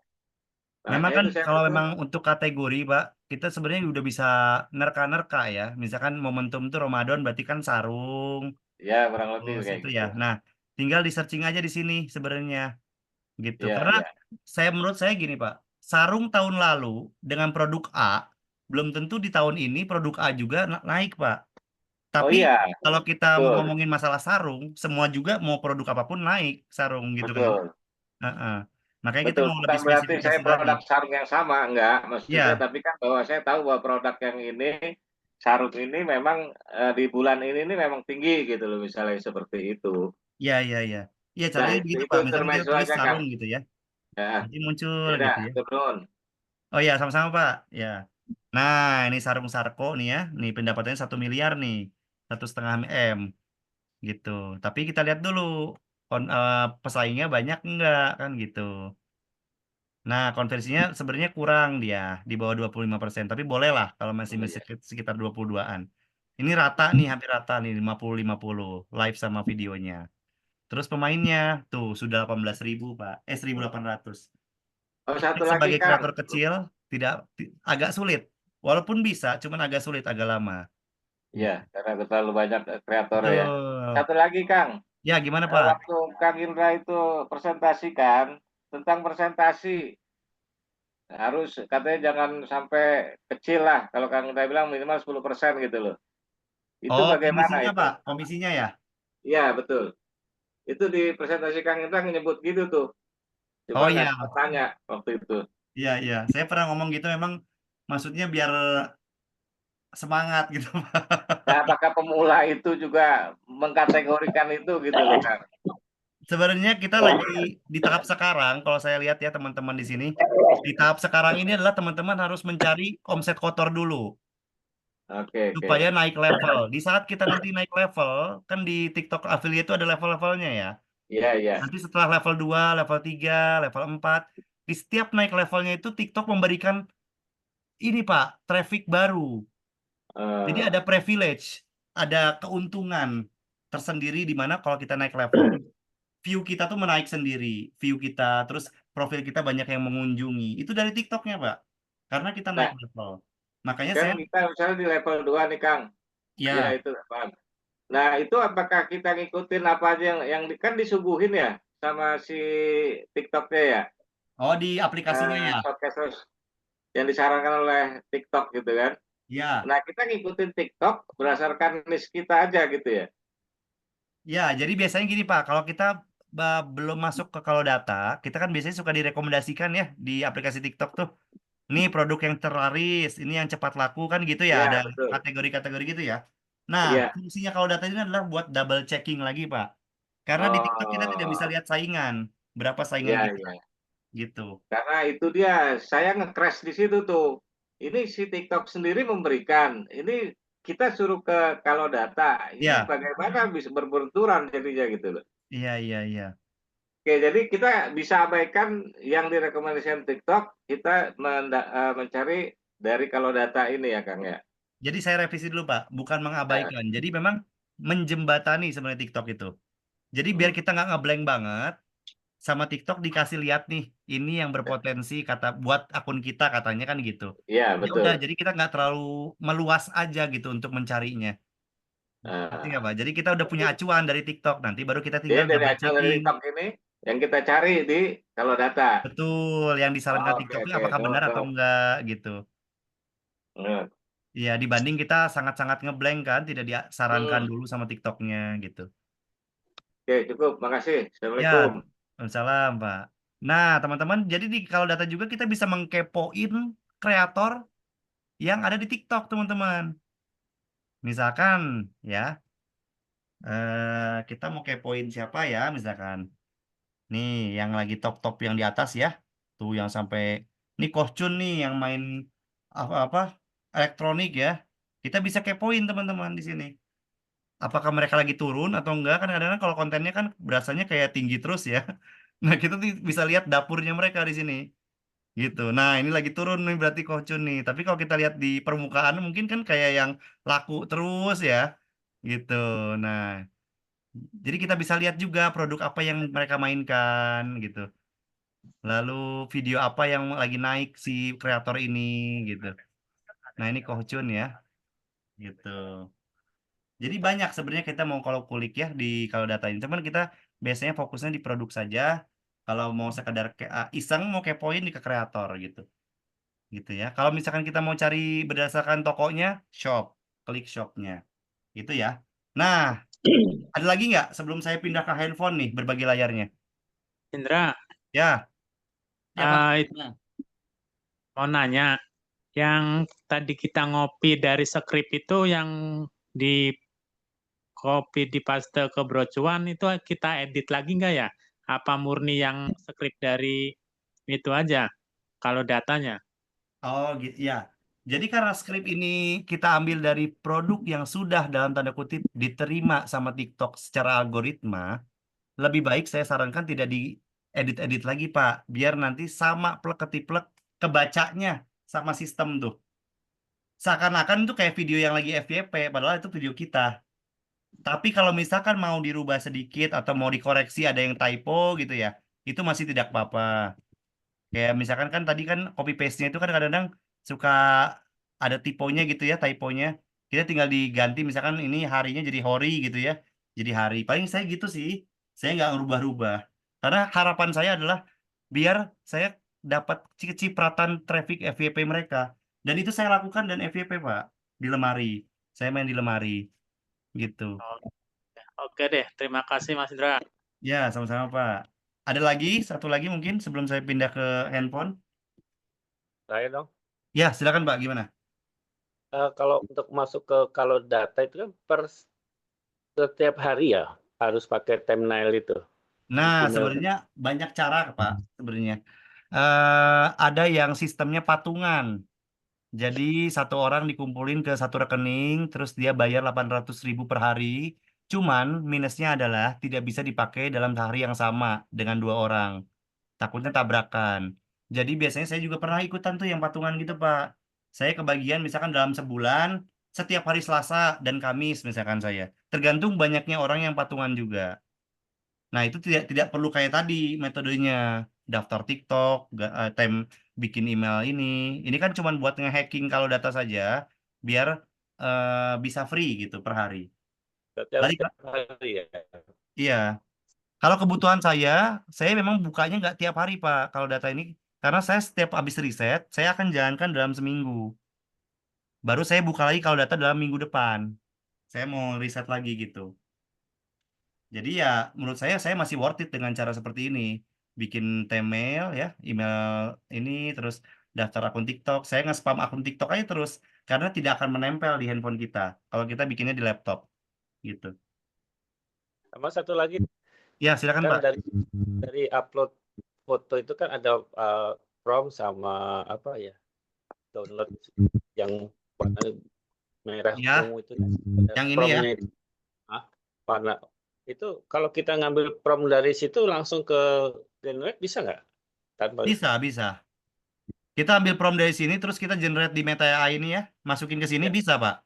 Memang Makanya kan itu saya kalau pikir memang untuk kategori, Pak, kita sebenarnya udah bisa nerka-nerka ya. Misalkan momentum itu Ramadan berarti kan sarung, ya kurang lebih terus kayak itu gitu. ya. Nah, tinggal di searching aja di sini sebenarnya gitu. Iya, Karena iya. menurut saya gini, Pak, sarung tahun lalu dengan produk A belum tentu di tahun ini produk A juga naik, Pak. Oh Tapi iya, kalau kita mau betul, ngomongin masalah sarung, semua juga mau produk apapun naik sarung gitu kan. betul. Heeh. Makanya kita Betul, mau bukan lebih berarti spesifikasi saya lagi. produk sarung yang sama, enggak. Maksud saya, Iya, tapi kan bahwa saya tahu bahwa produk yang ini, sarung ini memang di bulan ini memang tinggi gitu loh, misalnya seperti itu. iya, iya, iya. Iya, Nah, caranya itu, begitu, itu Pak. Misalkan kita intermezzo tulis aja, Kang. sarung gitu ya. Ya, Nanti muncul ya udah, gitu ya. turun. Oh iya, sama-sama, Pak. Ya. Nah, ini sarung Sarko nih ya. Nih pendapatannya 1 miliar nih. 1,5 M gitu. Tapi kita lihat dulu pesaingnya banyak enggak kan gitu. Nah, konversinya sebenarnya kurang dia di bawah 25%, tapi boleh lah kalau masih Oh, masih iya. sekitar 22-an. Ini rata nih, hampir rata nih 50-50 live sama videonya. Terus pemainnya tuh sudah 18.000, Pak. 1.800. Oh, Kita satu lagi, sebagai Kang. kreator kecil tidak agak sulit. Walaupun bisa, cuman agak sulit, agak lama Ya, gitu. karena terlalu banyak kreator ya. Betul. Satu lagi, Kang. Ya, gimana, Pak? Waktu Kang Indra itu presentasikan tentang presentasi, harus katanya jangan sampai kecil lah. Kalau Kang Indra bilang minimal 10% gitu loh. Itu Oh, bagaimana komisinya, itu? Pak. Komisinya ya? Iya, betul. Itu di presentasi Kang Indra nyebut gitu tuh. Coba Oh nggak iya, sempat tanya waktu itu. iya, iya. Saya pernah ngomong gitu memang maksudnya biar semangat gitu, Pak. Nah, apakah pemula itu juga mengkategorikan itu gitu loh, Kang? Sebenarnya kita lagi di tahap sekarang, kalau saya lihat ya teman-teman di sini, di tahap sekarang ini adalah teman-teman harus mencari omset kotor dulu Oke, oke. supaya naik level. Di saat kita nanti naik level, kan di TikTok affiliate itu ada level-levelnya ya. Iya, iya. Nanti setelah level 2, level 3, level 4, di setiap naik levelnya itu TikTok memberikan ini Pak, traffic baru. Jadi Eh, ada privilege, ada keuntungan tersendiri di mana kalau kita naik level, view kita tuh menaik sendiri, view kita, terus profil kita banyak yang mengunjungi. Itu dari TikToknya, Pak. Karena kita naik nah, level. Makanya kan saya, kita misalnya di level 2 nih, Kang. Iya, ya, itu paham. Nah, itu apakah kita ngikutin apa aja yang kan disuguhin ya sama si TikToknya ya? oh di aplikasinya ya, Showcase yang disarankan oleh TikTok gitu kan? ya, Nah, kita ngikutin TikTok berdasarkan niche kita aja gitu ya? ya. Jadi biasanya gini, Pak. Kalau kita belum masuk ke kalau data, kita kan biasanya suka direkomendasikan ya di aplikasi TikTok tuh. Ini produk yang terlaris, ini yang cepat laku kan gitu ya, ada Iya, betul. kategori-kategori gitu ya. Nah, Iya. fungsinya kalau data ini adalah buat double checking lagi, Pak. Karena di TikTok kita tidak bisa Oh, lihat saingan, berapa saingan iya, kita iya. gitu. Karena itu dia, saya nge-crash di situ tuh. Ini si TikTok sendiri memberikan. Ini kita suruh ke kalau data. Ini Ya, bagaimana bisa berbenturan jadinya gitu loh. iya, iya, iya. Oke, jadi kita bisa abaikan yang direkomendasikan TikTok, kita mencari dari kalau data ini ya Kang ya. Jadi saya revisi dulu Pak, bukan Nah, mengabaikan. Jadi memang menjembatani sebenarnya TikTok itu. Jadi biar kita nggak ngeblank banget, sama TikTok dikasih lihat nih, ini yang berpotensi kata buat akun kita katanya kan gitu. iya Ya udah, betul. jadi kita nggak terlalu meluas aja gitu untuk mencarinya. Ngerti nggak Nah, Pak? Jadi kita udah punya acuan dari TikTok, nanti baru kita jadi tinggal dari double acuan dari checking. TikTok ini yang kita cari di kalau data. Betul, yang disarankan Oke TikTok itu oke, apakah tuh benar atau tuh. enggak gitu. Hmm. Iya, dibanding kita sangat-sangat ngeblank kan, tidak disarankan Hmm. dulu sama TikToknya gitu. Oke, cukup. Makasih. Ya, Assalamualaikum. Waalaikumsalam, Pak. Nah, teman-teman, jadi di kalau data juga kita bisa mengkepoin kreator yang ada di TikTok, teman-teman. Misalkan, ya, kita mau kepoin siapa ya, misalkan. Nih, yang lagi top-top yang di atas ya. Tuh yang sampai, ini Kohcun nih yang main apa-apa elektronik ya. Kita bisa kepoin, teman-teman, di sini. Apakah mereka lagi turun atau enggak? Kan kadang-kadang kalau kontennya kan berasanya kayak tinggi terus ya. Nah, kita tuh bisa lihat dapurnya mereka di sini. Gitu. Nah, ini lagi turun nih berarti Kohcun nih. Tapi kalau kita lihat di permukaan mungkin kan kayak yang laku terus ya. Gitu. Nah, jadi kita bisa lihat juga produk apa yang mereka mainkan gitu. Lalu video apa yang lagi naik si kreator ini gitu. Nah, ini Kohcun ya. Gitu. Jadi banyak sebenarnya kita mau kalau kulik ya di kalau data ini. Cuman kita biasanya fokusnya di produk saja. Kalau mau sekedar iseng mau kepoin di ke kreator gitu. Gitu ya. Kalau misalkan kita mau cari berdasarkan tokonya, shop, klik shopnya. Gitu ya. Nah, ada lagi nggak sebelum saya pindah ke handphone nih berbagi layarnya? Indra, Ya, ya Pak. itu mau nanya, yang tadi kita ngopi dari skrip itu yang di copy di paste ke brocuan itu kita edit lagi nggak ya? Apa murni yang skrip dari itu aja kalau datanya? Oh gitu ya. Jadi karena skrip ini kita ambil dari produk yang sudah dalam tanda kutip diterima sama TikTok secara algoritma, lebih baik saya sarankan tidak diedit-edit lagi Pak, biar nanti sama plek ketiplek kebacanya sama sistem tuh. Seakan-akan itu kayak video yang lagi FYP, padahal itu video kita. Tapi kalau misalkan mau dirubah sedikit atau mau dikoreksi ada yang typo gitu ya, itu masih tidak apa-apa. Kayak misalkan kan tadi kan copy paste-nya itu kan kadang-kadang suka ada tiponya gitu ya, typonya. Kita tinggal diganti misalkan ini harinya jadi hori gitu ya. Jadi hari. Paling saya gitu sih. Saya nggak ngerubah-rubah. Karena harapan saya adalah biar saya dapat cipratan traffic FYP mereka. Dan itu saya lakukan dan FYP, Pak. Di lemari. Saya main di lemari. Gitu. Oke deh, terima kasih Mas Indra. Ya, sama-sama, Pak. Ada lagi, satu lagi mungkin sebelum saya pindah ke handphone. Saya dong. Ya, silakan, Pak. Gimana? Kalau untuk masuk ke kalau data itu kan per setiap hari ya harus pakai thumbnail itu. Nah, Email. sebenarnya banyak cara, Pak, sebenarnya. Ada yang sistemnya patungan. Jadi satu orang dikumpulin ke satu rekening, terus dia bayar 800.000 per hari. Cuman minusnya adalah tidak bisa dipakai dalam hari yang sama dengan dua orang. Takutnya tabrakan. Jadi biasanya saya juga pernah ikutan tuh yang patungan gitu, Pak. Saya kebagian misalkan dalam sebulan, setiap hari Selasa dan Kamis misalkan saya. Tergantung banyaknya orang yang patungan juga. Nah, itu tidak perlu kayak tadi metodenya daftar TikTok, time bikin email ini. Ini kan cuma buat nge-hacking kalau data saja, biar bisa free gitu per hari. Berarti harus Tadi Kak, setiap hari ya. iya. Kalau kebutuhan saya memang bukanya nggak tiap hari Pak. Kalau data ini, karena saya setiap habis riset, saya akan jalankan dalam seminggu. Baru saya buka lagi kalau data dalam minggu depan. Saya mau riset lagi gitu. Jadi ya menurut saya masih worth it dengan cara seperti ini. Bikin email ya, email ini terus daftar akun TikTok. Saya nge-spam akun TikTok aja terus karena tidak akan menempel di handphone kita kalau kita bikinnya di laptop gitu. Sama satu lagi Ya, silakan kan Pak. dari upload foto itu kan ada prompt sama apa ya, download yang warna merah Ya, ungu itu ada yang ini ya. prompt-nya itu. Warna itu kalau kita ngambil prompt dari situ langsung ke Greenweb bisa nggak? Tanpa Bisa, bisa. Kita ambil prompt dari sini, terus kita generate di Meta AI ini ya. Masukin ke sini Ya. bisa, Pak?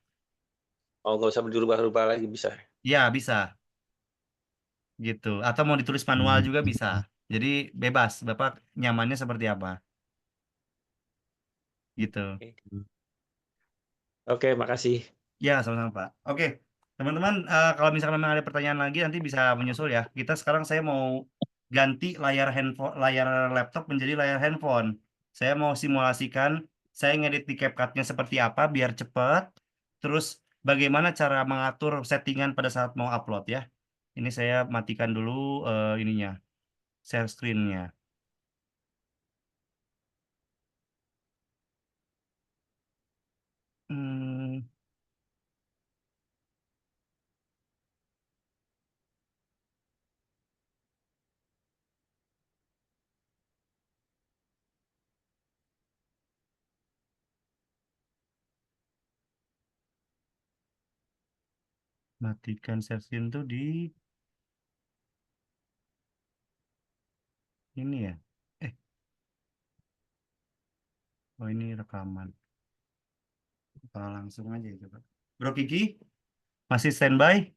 Oh, nggak usah dirubah-rubah lagi bisa. Ya, bisa. Gitu. Atau mau ditulis manual juga bisa. Jadi bebas, Bapak nyamannya seperti apa. Gitu. Oke, makasih. Ya, sama-sama, Pak. Oke, teman-teman, kalau misalkan memang ada pertanyaan lagi, nanti bisa menyusul ya. Kita sekarang saya mau ganti layar handphone, layar laptop menjadi layar handphone. Saya mau simulasikan, saya ngedit di CapCut-nya seperti apa biar cepat. Terus bagaimana cara mengatur settingan pada saat mau upload ya. Ini saya matikan dulu ininya, share screen-nya. Hmm, matikan share screen tuh di ini ya. Eh, oh ini rekaman. Apa langsung aja itu, Pak. Bro Kiki, masih standby?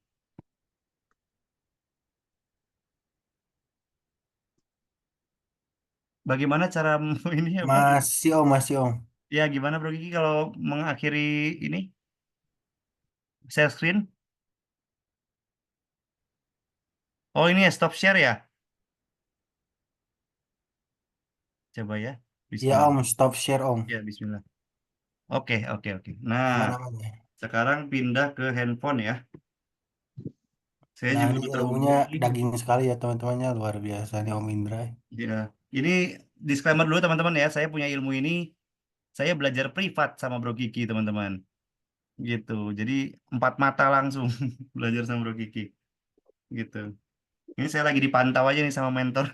Bagaimana cara ini apa? Masih Om. Ya, gimana Bro Kiki kalau mengakhiri ini share screen? Oh, ini ya stop share ya? Coba ya. Ya Bismillah. Om, stop share Om. Ya, bismillah. Oke, oke, oke. Nah, Aman-aman ya. sekarang pindah ke handphone ya. Saya Nah juga ini udah ilmunya terhubung. daging sekali ya teman-temannya, luar biasa nih Om Indra. Ya, ini disclaimer dulu teman-teman ya. Saya punya ilmu ini. Saya belajar privat sama Bro Kiki teman-teman. Gitu. Jadi 4 mata langsung belajar sama Bro Kiki. Gitu. Ini saya lagi dipantau aja nih sama mentor.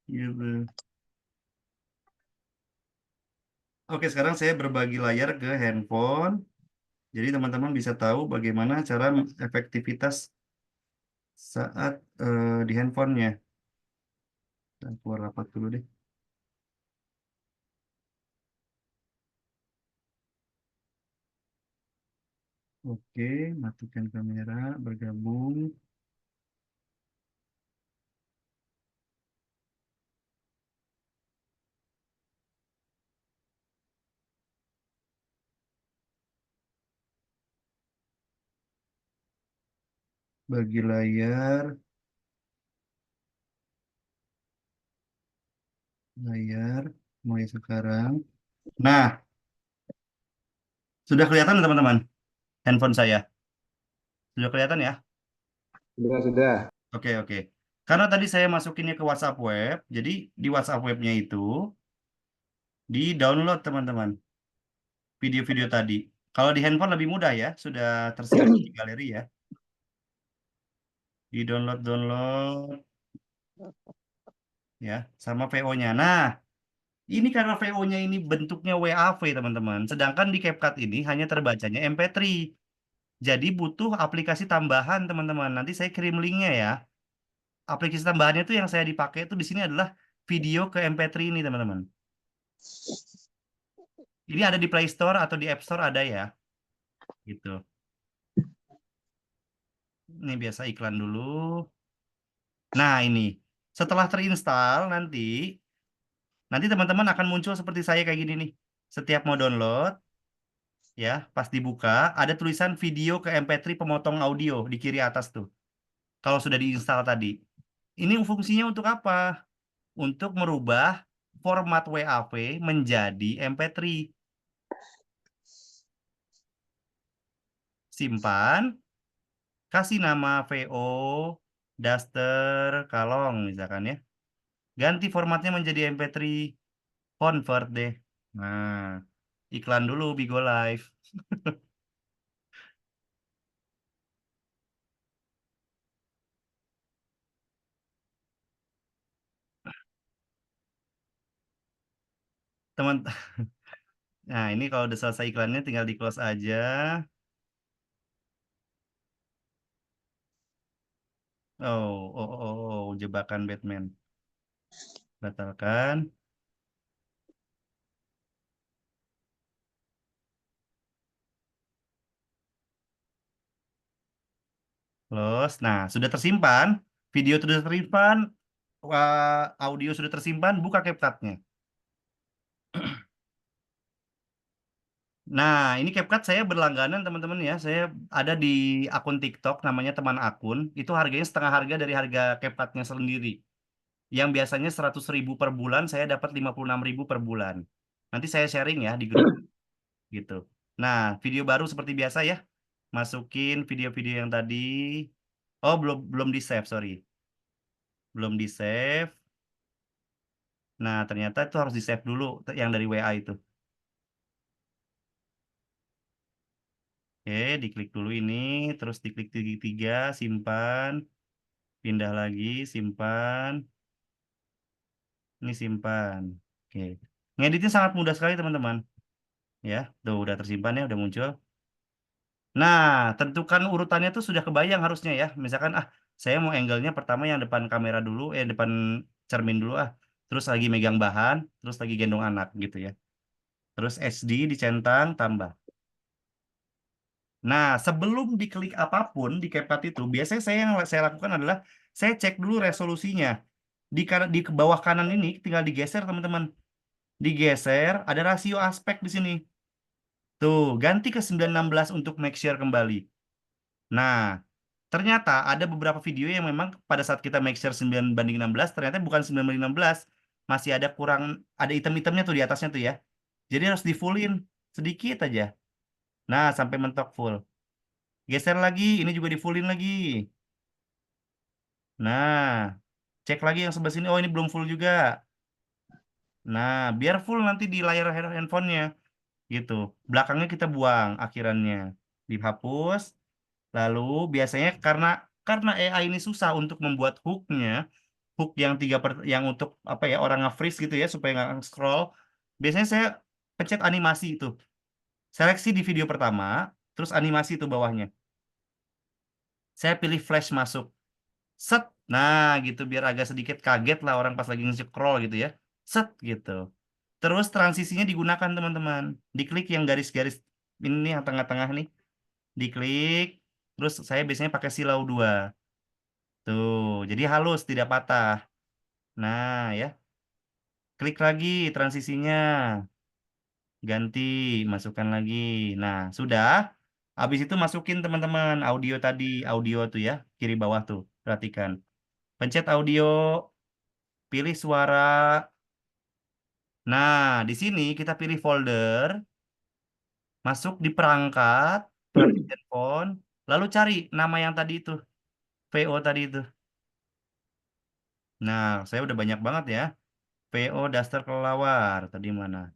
Gitu. Oke, sekarang saya berbagi layar ke handphone. Jadi teman-teman bisa tahu bagaimana cara efektivitas saat di handphonenya. Dan keluar rapat dulu deh. Oke, matikan kamera, bergabung. Bagi layar, mulai sekarang. Nah, sudah kelihatan teman-teman handphone saya. Sudah kelihatan ya? Sudah. Oke, oke. Karena tadi saya masukinnya ke WhatsApp web, jadi di WhatsApp webnya itu di-download teman-teman video-video tadi. Kalau di handphone lebih mudah ya, sudah tersimpan di galeri ya. Di-download ya, sama VO-nya. Nah, ini karena VO-nya ini bentuknya WAV teman-teman. Sedangkan di CapCut ini hanya terbacanya MP3. Jadi butuh aplikasi tambahan teman-teman. Nanti saya kirim linknya ya. Aplikasi tambahannya itu yang saya dipakai itu di sini adalah video ke MP3 ini teman-teman. Ini ada di Play Store atau di App Store ada ya. Gitu. Ini biasa iklan dulu. Nah, ini. Setelah terinstall nanti teman-teman akan muncul seperti saya kayak gini nih. Setiap mau download, ya, pas dibuka ada tulisan video ke MP3 pemotong audio di kiri atas tuh. Kalau sudah diinstal tadi. Ini fungsinya untuk apa? Untuk merubah format WAV menjadi MP3. Simpan, kasih nama VO, Duster, Kalong misalkan ya. Ganti formatnya menjadi MP3, convert deh. Nah, iklan dulu Bigo Live. Teman, nah ini kalau udah selesai iklannya tinggal di close aja. Oh, jebakan Batman. Batalkan. Close. Nah, sudah tersimpan. Video sudah tersimpan. Audio sudah tersimpan. Buka CapCut-nya. Nah, ini CapCut saya berlangganan teman-teman ya. Saya ada di akun TikTok namanya teman akun. Itu harganya setengah harga dari harga CapCut-nya sendiri. Yang biasanya 100.000 per bulan, saya dapat 56.000 per bulan. Nanti saya sharing ya di grup gitu. Nah, video baru seperti biasa ya. Masukin video-video yang tadi. Oh, belum di save, sorry. Belum di save. Nah, ternyata itu harus di save dulu yang dari WA itu. Oke, diklik dulu ini, terus diklik tiga, simpan, pindah lagi, simpan, ini simpan. Oke, ngeditnya sangat mudah sekali teman-teman. Ya, tuh udah tersimpan ya, udah muncul. Nah, tentukan urutannya tuh sudah kebayang harusnya ya. Misalkan, saya mau angle-nya pertama yang depan kamera dulu, depan cermin dulu Terus lagi megang bahan, terus lagi gendong anak gitu ya. Terus HD dicentang, tambah. Nah, sebelum diklik apapun di CapCut itu, biasanya yang saya lakukan adalah saya cek dulu resolusinya. Di bawah kanan ini tinggal digeser teman-teman. Digeser, ada rasio aspek di sini. Tuh, ganti ke 916 untuk make sure kembali. Nah, ternyata ada beberapa video yang memang pada saat kita make sure 9:16, ternyata bukan 9:16. Masih ada kurang, ada item-itemnya tuh di atasnya tuh ya. Jadi harus di fullin sedikit aja. Nah, sampai mentok full. Geser lagi, ini juga di fullin lagi. Nah, cek lagi yang sebelah sini. Oh, ini belum full juga. Nah, biar full nanti di layar handphonenya gitu. Belakangnya kita buang, akhirannya dihapus. Lalu biasanya karena AI ini susah untuk membuat hooknya, hook yang yang untuk apa ya orang nge-freeze gitu ya supaya nggak scroll. Biasanya saya pencet animasi itu, seleksi di video pertama, terus animasi itu bawahnya. Saya pilih flash masuk, set, nah gitu biar agak sedikit kaget lah orang pas lagi nge-scroll gitu ya, set gitu. Terus transisinya digunakan teman-teman, diklik yang garis-garis ini nih yang tengah-tengah nih, diklik. Terus saya biasanya pakai silau 2. Tuh, jadi halus, tidak patah. Nah, ya. Klik lagi transisinya. Ganti, masukkan lagi. Nah, sudah. Habis itu masukin teman-teman audio tadi. Audio tuh ya, kiri bawah tuh. Perhatikan. Pencet audio, pilih suara. Nah, di sini kita pilih folder. Masuk di perangkat, handphone. Lalu cari nama yang tadi itu. VO tadi itu. Nah, saya udah banyak banget ya. VO Daster Kelelawar. Tadi mana?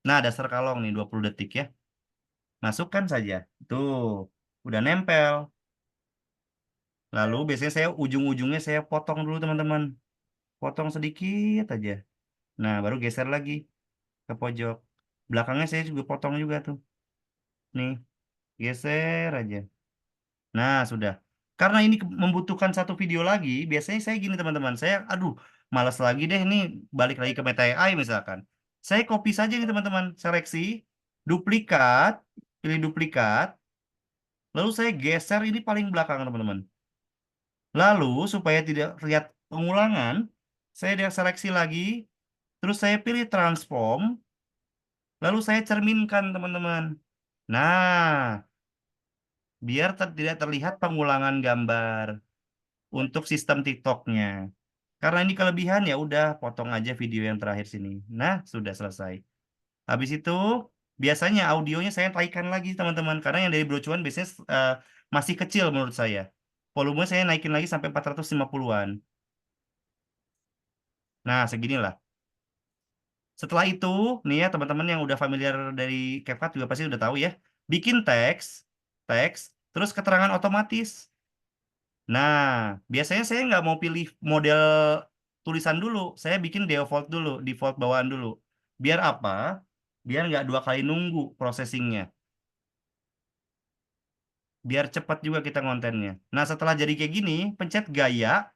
Nah, dasar kalong nih 20 detik ya. Masukkan saja. Tuh, udah nempel. Lalu biasanya saya ujung-ujungnya saya potong dulu teman-teman. Potong sedikit aja. Nah, baru geser lagi ke pojok. Belakangnya saya juga potong juga tuh. Nih, geser aja. Nah, sudah. Karena ini membutuhkan satu video lagi, biasanya saya gini teman-teman. Saya, aduh, malas lagi deh ini balik lagi ke Meta AI misalkan. Saya copy saja nih teman-teman. Seleksi, duplikat, pilih duplikat. Lalu saya geser ini paling belakang teman-teman. Lalu supaya tidak terlihat pengulangan, saya seleksi lagi, terus saya pilih transform, lalu saya cerminkan teman-teman. Nah, biar tidak terlihat pengulangan gambar untuk sistem TikToknya. Karena ini kelebihan ya udah potong aja video yang terakhir sini. Nah, sudah selesai. Habis itu biasanya audionya saya naikkan lagi teman-teman karena yang dari Brocuan biasanya masih kecil menurut saya. Volume saya naikin lagi sampai 450-an. Nah, seginilah. Setelah itu, nih ya teman-teman yang udah familiar dari CapCut juga pasti udah tahu ya. Bikin teks, terus keterangan otomatis. Nah, biasanya saya nggak mau pilih model tulisan dulu. Saya bikin default dulu, default bawaan dulu. Biar apa? Biar nggak 2 kali nunggu processingnya. Biar cepat juga kita kontennya. Nah, setelah jadi kayak gini, pencet gaya.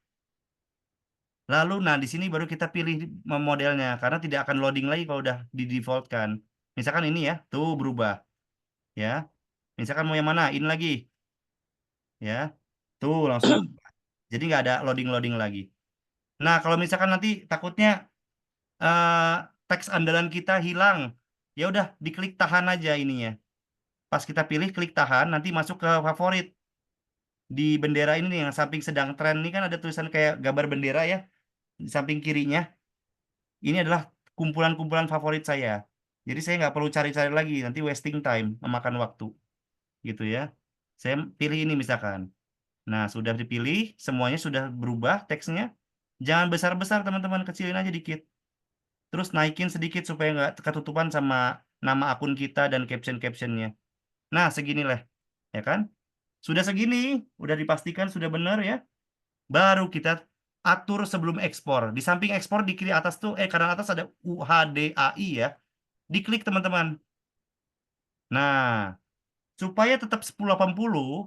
Lalu, nah di sini baru kita pilih modelnya. Karena tidak akan loading lagi kalau udah di defaultkan. Misalkan ini ya, tuh berubah. Ya. Misalkan mau yang mana? Ini lagi. Ya. Tuh, langsung. Jadi nggak ada loading-loading lagi. Nah, kalau misalkan nanti takutnya eh, teks andalan kita hilang, ya udah diklik tahan aja ininya. Pas kita pilih, klik tahan, nanti masuk ke favorit. Di bendera ini nih, yang samping sedang tren ini kan ada tulisan kayak gambar bendera ya. Di samping kirinya, ini adalah kumpulan-kumpulan favorit saya. Jadi saya nggak perlu cari-cari lagi, nanti wasting time, memakan waktu. Gitu ya. Saya pilih ini misalkan. Nah, sudah dipilih, semuanya sudah berubah teksnya. Jangan besar-besar teman-teman, kecilin aja dikit. Terus naikin sedikit supaya nggak ketutupan sama nama akun kita dan caption-captionnya. Nah, segini lah. Ya kan? Sudah segini, udah dipastikan sudah benar ya. Baru kita atur sebelum ekspor. Di samping ekspor di kiri atas tuh, kanan atas ada UHDAI ya. Diklik teman-teman. Nah, supaya tetap 1080,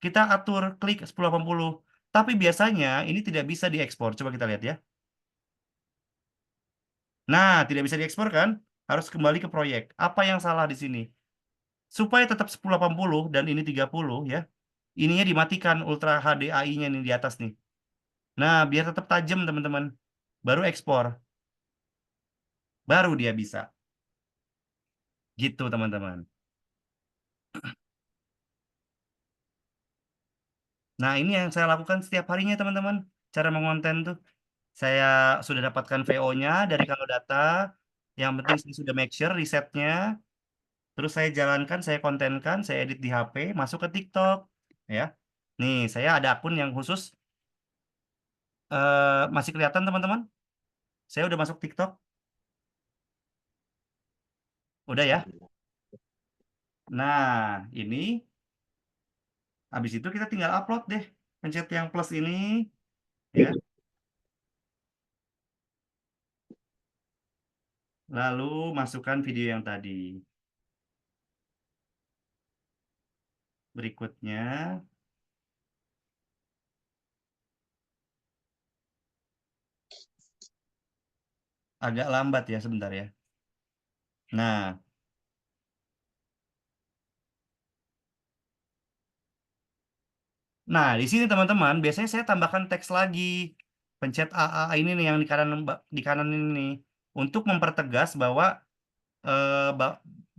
kita atur klik 1080. Tapi biasanya ini tidak bisa diekspor. Coba kita lihat ya. Nah, tidak bisa diekspor kan? Harus kembali ke proyek. Apa yang salah di sini? Supaya tetap 1080 dan ini 30 ya. Ininya dimatikan Ultra HDAI-nya nih di atas nih. Nah, biar tetap tajam teman-teman. Baru ekspor. Baru dia bisa. Gitu teman-teman. Nah, ini yang saya lakukan setiap harinya teman-teman. Cara mengonten tuh. Saya sudah dapatkan VO-nya dari kalau data. Yang penting saya sudah make sure risetnya. Terus saya jalankan, saya kontenkan, saya edit di HP, masuk ke TikTok. Ya. Nih, saya ada akun yang khusus. Masih kelihatan teman-teman? Saya udah masuk TikTok. Udah ya? Nah, ini. Habis itu kita tinggal upload deh. Pencet yang plus ini. Ya. Lalu masukkan video yang tadi. Berikutnya. Agak lambat ya sebentar ya. Nah. Nah, di sini teman-teman, biasanya saya tambahkan teks lagi. Pencet AA ini nih yang di kanan ini nih. Untuk mempertegas bahwa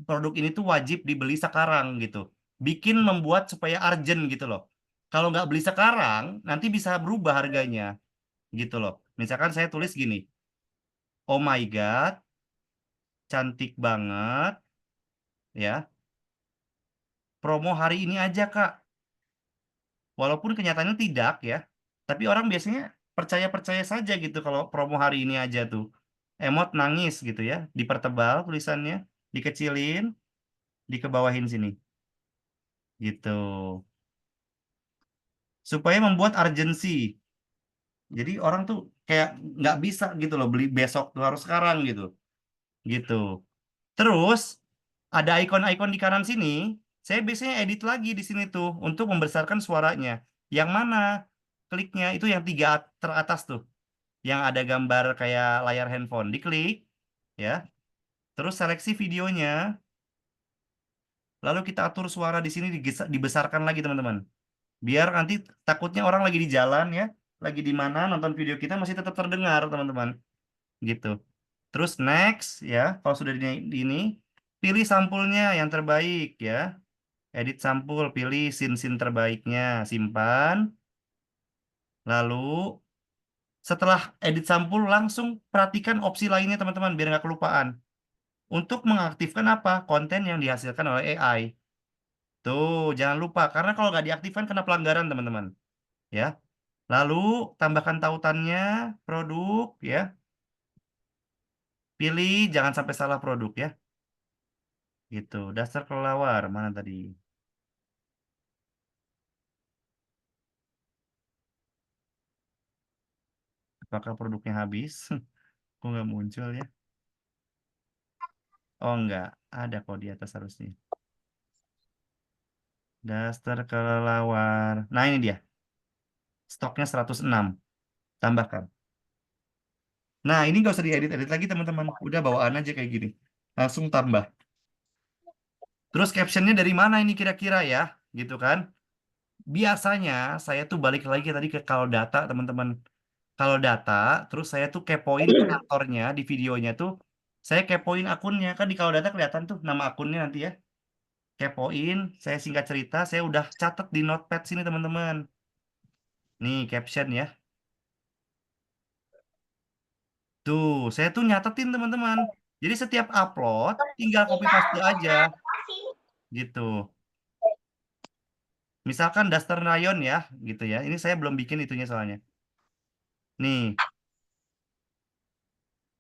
produk ini tuh wajib dibeli sekarang gitu. Bikin membuat supaya urgent gitu loh. Kalau nggak beli sekarang, nanti bisa berubah harganya gitu loh. Misalkan saya tulis gini, oh my god, cantik banget, ya. Promo hari ini aja Kak. Walaupun kenyataannya tidak ya, tapi orang biasanya percaya-percaya saja gitu kalau promo hari ini aja tuh. Emot nangis gitu ya, dipertebal tulisannya, dikecilin, dikebawahin sini. Gitu. Supaya membuat urgency. Jadi orang tuh kayak nggak bisa gitu loh beli besok tuh harus sekarang gitu. Gitu. Terus ada ikon-ikon di kanan sini. Saya biasanya edit lagi di sini tuh untuk membesarkan suaranya. Yang mana kliknya itu yang 3 teratas tuh. Yang ada gambar kayak layar handphone. Diklik ya. Terus seleksi videonya. Lalu kita atur suara di sini dibesarkan lagi teman-teman. Biar nanti takutnya orang lagi di jalan ya, lagi di mana nonton video kita masih tetap terdengar teman-teman. Gitu. Terus next ya, kalau sudah di ini, pilih sampulnya yang terbaik ya. Edit sampul, pilih scene-scene terbaiknya, simpan. Lalu setelah edit sampul langsung perhatikan opsi lainnya teman-teman biar nggak kelupaan. Untuk mengaktifkan apa? Konten yang dihasilkan oleh AI. Tuh, jangan lupa karena kalau nggak diaktifkan kena pelanggaran teman-teman. Ya. Lalu tambahkan tautannya, produk ya. Pilih jangan sampai salah produk ya. Gitu. Dasar kelelawar mana tadi? Apakah produknya habis? Kok nggak muncul ya? Oh enggak, ada kok di atas harusnya. Daster kelelawar. Nah ini dia. Stoknya 106. Tambahkan. Nah ini nggak usah diedit-edit lagi teman-teman. Udah bawaan aja kayak gini. Langsung tambah. Terus captionnya dari mana ini kira-kira ya, gitu kan? Biasanya saya tuh balik lagi tadi ke kalau data teman-teman. Kalau data, terus saya tuh kepoin kreatornya di videonya tuh, saya kepoin akunnya kan di kalau data kelihatan tuh nama akunnya nanti ya. Kepoin, saya singkat cerita, saya udah catat di notepad sini teman-teman. Nih caption ya. Tuh, saya tuh nyatetin teman-teman. Jadi setiap upload tinggal copy paste aja gitu. Misalkan daster rayon ya, gitu ya. Ini saya belum bikin itunya soalnya. Nih,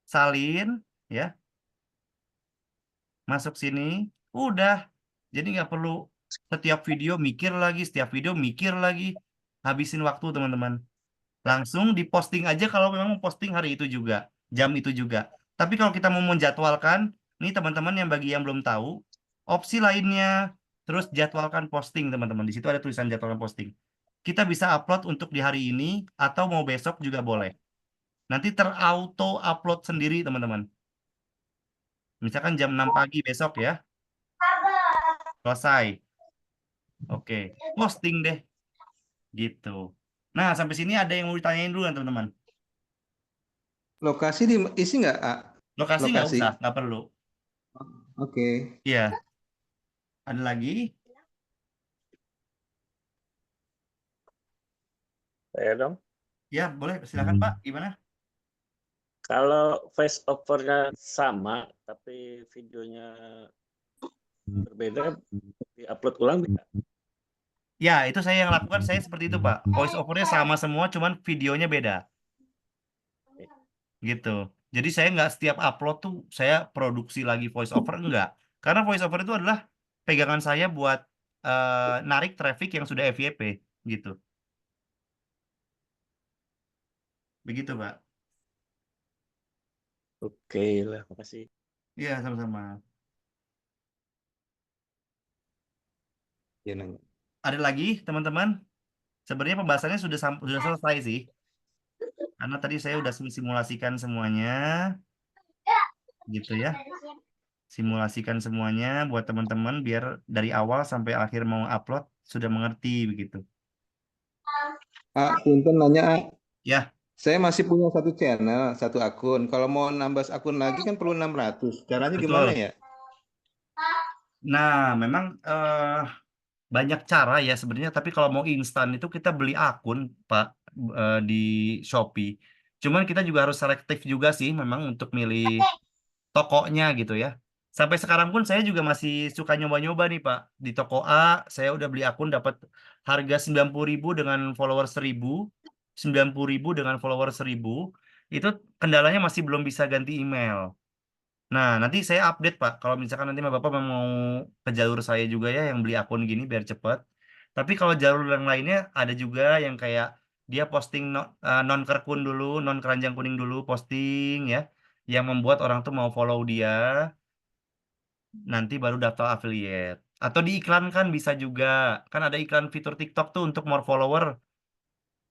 salin ya, masuk sini, udah. Jadi nggak perlu setiap video mikir lagi, setiap video mikir lagi, habisin waktu teman-teman. Langsung diposting aja kalau memang mau posting hari itu juga, jam itu juga. Tapi kalau kita mau menjadwalkan, nih teman-teman yang bagi yang belum tahu, opsi lainnya, terus jadwalkan posting teman-teman. Di situ ada tulisan jadwalkan posting. Kita bisa upload untuk di hari ini atau mau besok juga boleh. Nanti terauto upload sendiri teman-teman. Misalkan jam 6 pagi besok ya, selesai. Oke, posting deh gitu. Nah, sampai sini ada yang mau ditanyain dulu kan teman-teman? Lokasi diisi nggak, A? Lokasi nggak Lokasi. usah, nggak perlu. Oke. Iya, ada lagi? Saya dong. Ya, boleh. Silakan Pak. Gimana? Kalau voice over-nya sama, tapi videonya berbeda, di-upload ulang bisa. Ya, itu saya yang lakukan. Saya seperti itu Pak. Voice over-nya sama semua, cuman videonya beda. Gitu. Jadi saya nggak setiap upload tuh saya produksi lagi voice over, enggak. Karena voice over itu adalah pegangan saya buat narik traffic yang sudah FYP. Gitu. Begitu Pak. Oke lah, makasih. Iya, sama-sama. Ya, nanya. Ada lagi teman-teman? Sebenarnya pembahasannya sudah selesai sih. Karena tadi saya udah simulasikan semuanya, gitu ya. Simulasikan semuanya buat teman-teman biar dari awal sampai akhir mau upload sudah mengerti begitu. Punten nanya, A. Ya, Saya masih punya satu channel, satu akun. Kalau mau nambah akun lagi kan perlu 600. Caranya gimana betul. ya? Nah, memang banyak cara ya sebenarnya, tapi kalau mau instan itu kita beli akun, Pak, di Shopee. Cuman kita juga harus selektif juga sih memang untuk milih tokonya gitu ya. Sampai sekarang pun saya juga masih suka nyoba-nyoba nih Pak. Di toko A saya udah beli akun dapat harga 90.000 dengan follower 1.000, 90.000 dengan follower 1.000. Itu kendalanya masih belum bisa ganti email. Nah, nanti saya update Pak. Kalau misalkan nanti Bapak mau ke jalur saya juga ya yang beli akun gini biar cepet. Tapi kalau jalur yang lainnya ada juga yang kayak dia posting non kerkun dulu, non keranjang kuning dulu posting ya, yang membuat orang tuh mau follow dia, nanti baru daftar affiliate. Atau diiklankan bisa juga. Kan ada iklan fitur TikTok tuh untuk more follower.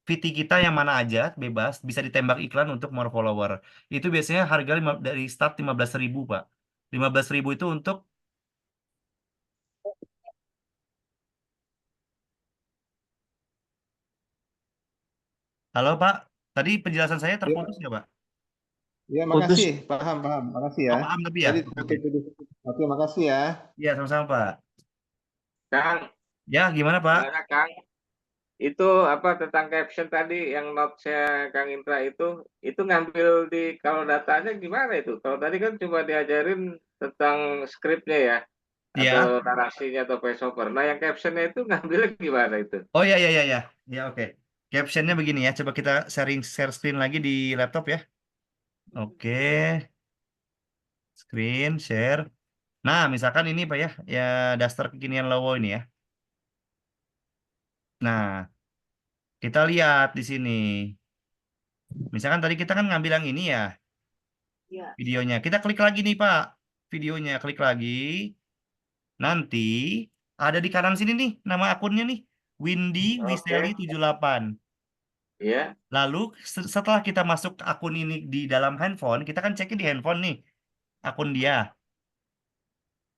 VT kita yang mana aja bebas bisa ditembak iklan untuk more follower. Itu biasanya harga dari start 15.000 Pak. 15.000 itu untuk halo Pak. Tadi penjelasan saya terputus Ya, ya Pak? ya, Putus. makasih. Paham, paham. Makasih ya. Oh paham tapi ya? Tadi Oke. Oke, makasih ya. Iya sama-sama Pak. Kang, Ya gimana Pak? gimana Kang? Itu apa tentang caption tadi yang notes-nya Kang Indra itu ngambil di kalau datanya gimana itu? Kalau tadi kan cuma diajarin tentang skripnya ya, atau Iya. narasinya atau voiceover. Nah, yang captionnya itu ngambilnya gimana itu? Oh ya ya ya ya. Ya oke. Captionnya begini ya. Coba kita share screen lagi di laptop ya. Oke. Screen share. Nah, misalkan ini Pak ya, ya daster kekinian Lowo ini ya. Nah, kita lihat di sini. Misalkan tadi kita kan ngambil yang ini ya, videonya. Kita klik lagi nih Pak, videonya. Klik lagi. Nanti ada di kanan sini nih, nama akunnya nih. Windy Wiseli Oke, 78. ya, Lalu setelah kita masuk akun ini di dalam handphone, kita kan ceknya di handphone nih, akun dia.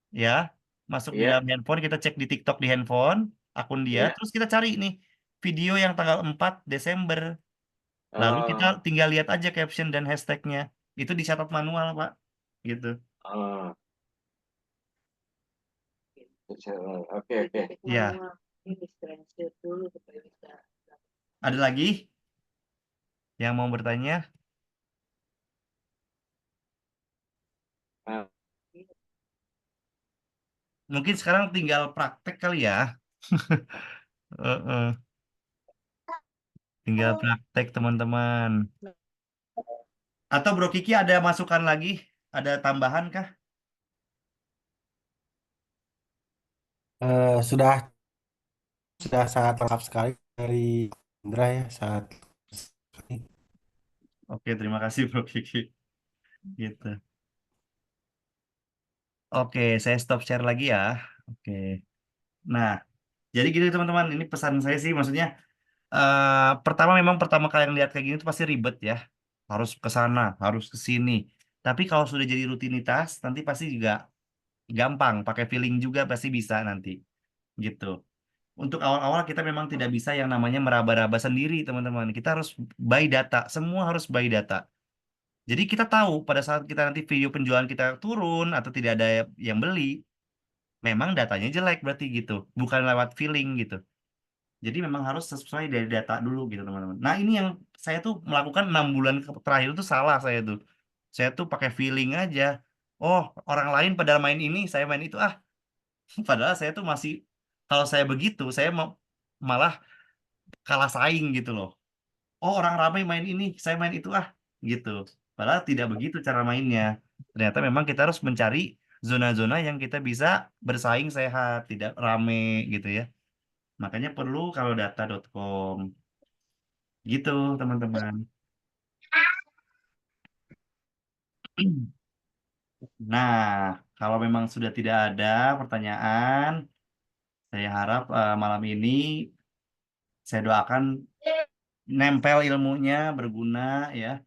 Ya. masuk di Iya, dalam handphone, kita cek di TikTok di handphone, akun dia, iya. terus kita cari nih video yang tanggal 4 Desember. Lalu kita Oh, tinggal lihat aja caption dan hashtagnya. Itu dicatat manual, Pak. Gitu. oh. Oke, oke. Ya, ada lagi yang mau bertanya? Nah, Mungkin sekarang tinggal praktek kali ya. Heeh. Tinggal praktek, teman-teman. Atau Bro Kiki ada masukan lagi? Ada tambahan kah? Sudah sangat lengkap sekali dari Indra ya saat Oke, terima kasih Bro Kiki. Gitu. Oke, saya stop share lagi ya. Oke. Nah, jadi gini teman-teman, ini pesan saya sih, maksudnya pertama memang pertama kali yang lihat kayak gini itu pasti ribet ya. Harus ke sana, harus ke sini. Tapi kalau sudah jadi rutinitas, nanti pasti juga gampang. Pakai feeling juga pasti bisa nanti. Gitu. Untuk awal-awal kita memang tidak bisa yang namanya meraba-raba sendiri, teman-teman. Kita harus buy data, semua harus buy data. Jadi kita tahu pada saat kita nanti video penjualan kita turun atau tidak ada yang beli, memang datanya jelek berarti gitu, bukan lewat feeling gitu. Jadi memang harus sesuai dari data dulu gitu teman-teman. Nah ini yang saya tuh melakukan 6 bulan terakhir itu salah saya tuh. Saya tuh pakai feeling aja. Oh orang lain pada main ini, saya main itu ah. Padahal saya tuh masih, kalau saya begitu, saya mau malah kalah saing gitu loh. Oh orang ramai main ini, saya main itu ah, gitu. Padahal tidak begitu cara mainnya. Ternyata memang kita harus mencari zona-zona yang kita bisa bersaing sehat, tidak rame gitu ya. Makanya perlu kalau data.com gitu teman-teman. Nah, kalau memang sudah tidak ada pertanyaan, saya harap malam ini saya doakan nempel ilmunya, berguna ya.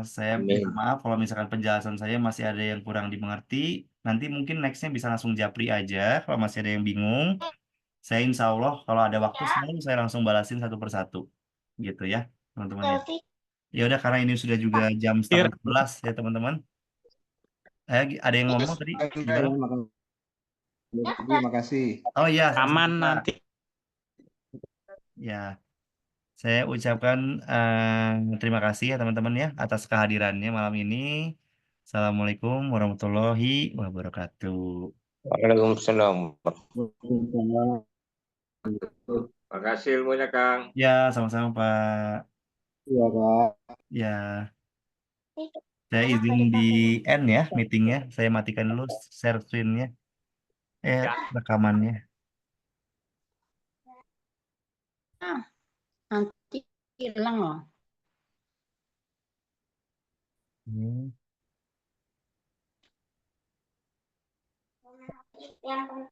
Saya minta Amin. maaf kalau misalkan penjelasan saya masih ada yang kurang dimengerti. Nanti mungkin nextnya bisa langsung japri aja kalau masih ada yang bingung. Saya insya Allah kalau ada waktu selalu saya langsung balasin satu persatu. Gitu ya, teman-teman ya. Ya udah karena ini sudah juga jam setengah 11 ya teman-teman. Ada yang ngomong tadi? Enggak Gimana? ya, terima kasih. Oh iya, Aman sama-sama. nanti. Ya, saya ucapkan terima kasih ya teman-teman ya atas kehadirannya malam ini. Assalamualaikum warahmatullahi wabarakatuh. Waalaikumsalam. makasih ilmunya, Kang. Ya, sama-sama Pak. Iya, Kak. Ya, saya izin di end ya meetingnya. Saya matikan dulu share screen-nya, rekamannya. Nanti hilang loh. Hmm. Yang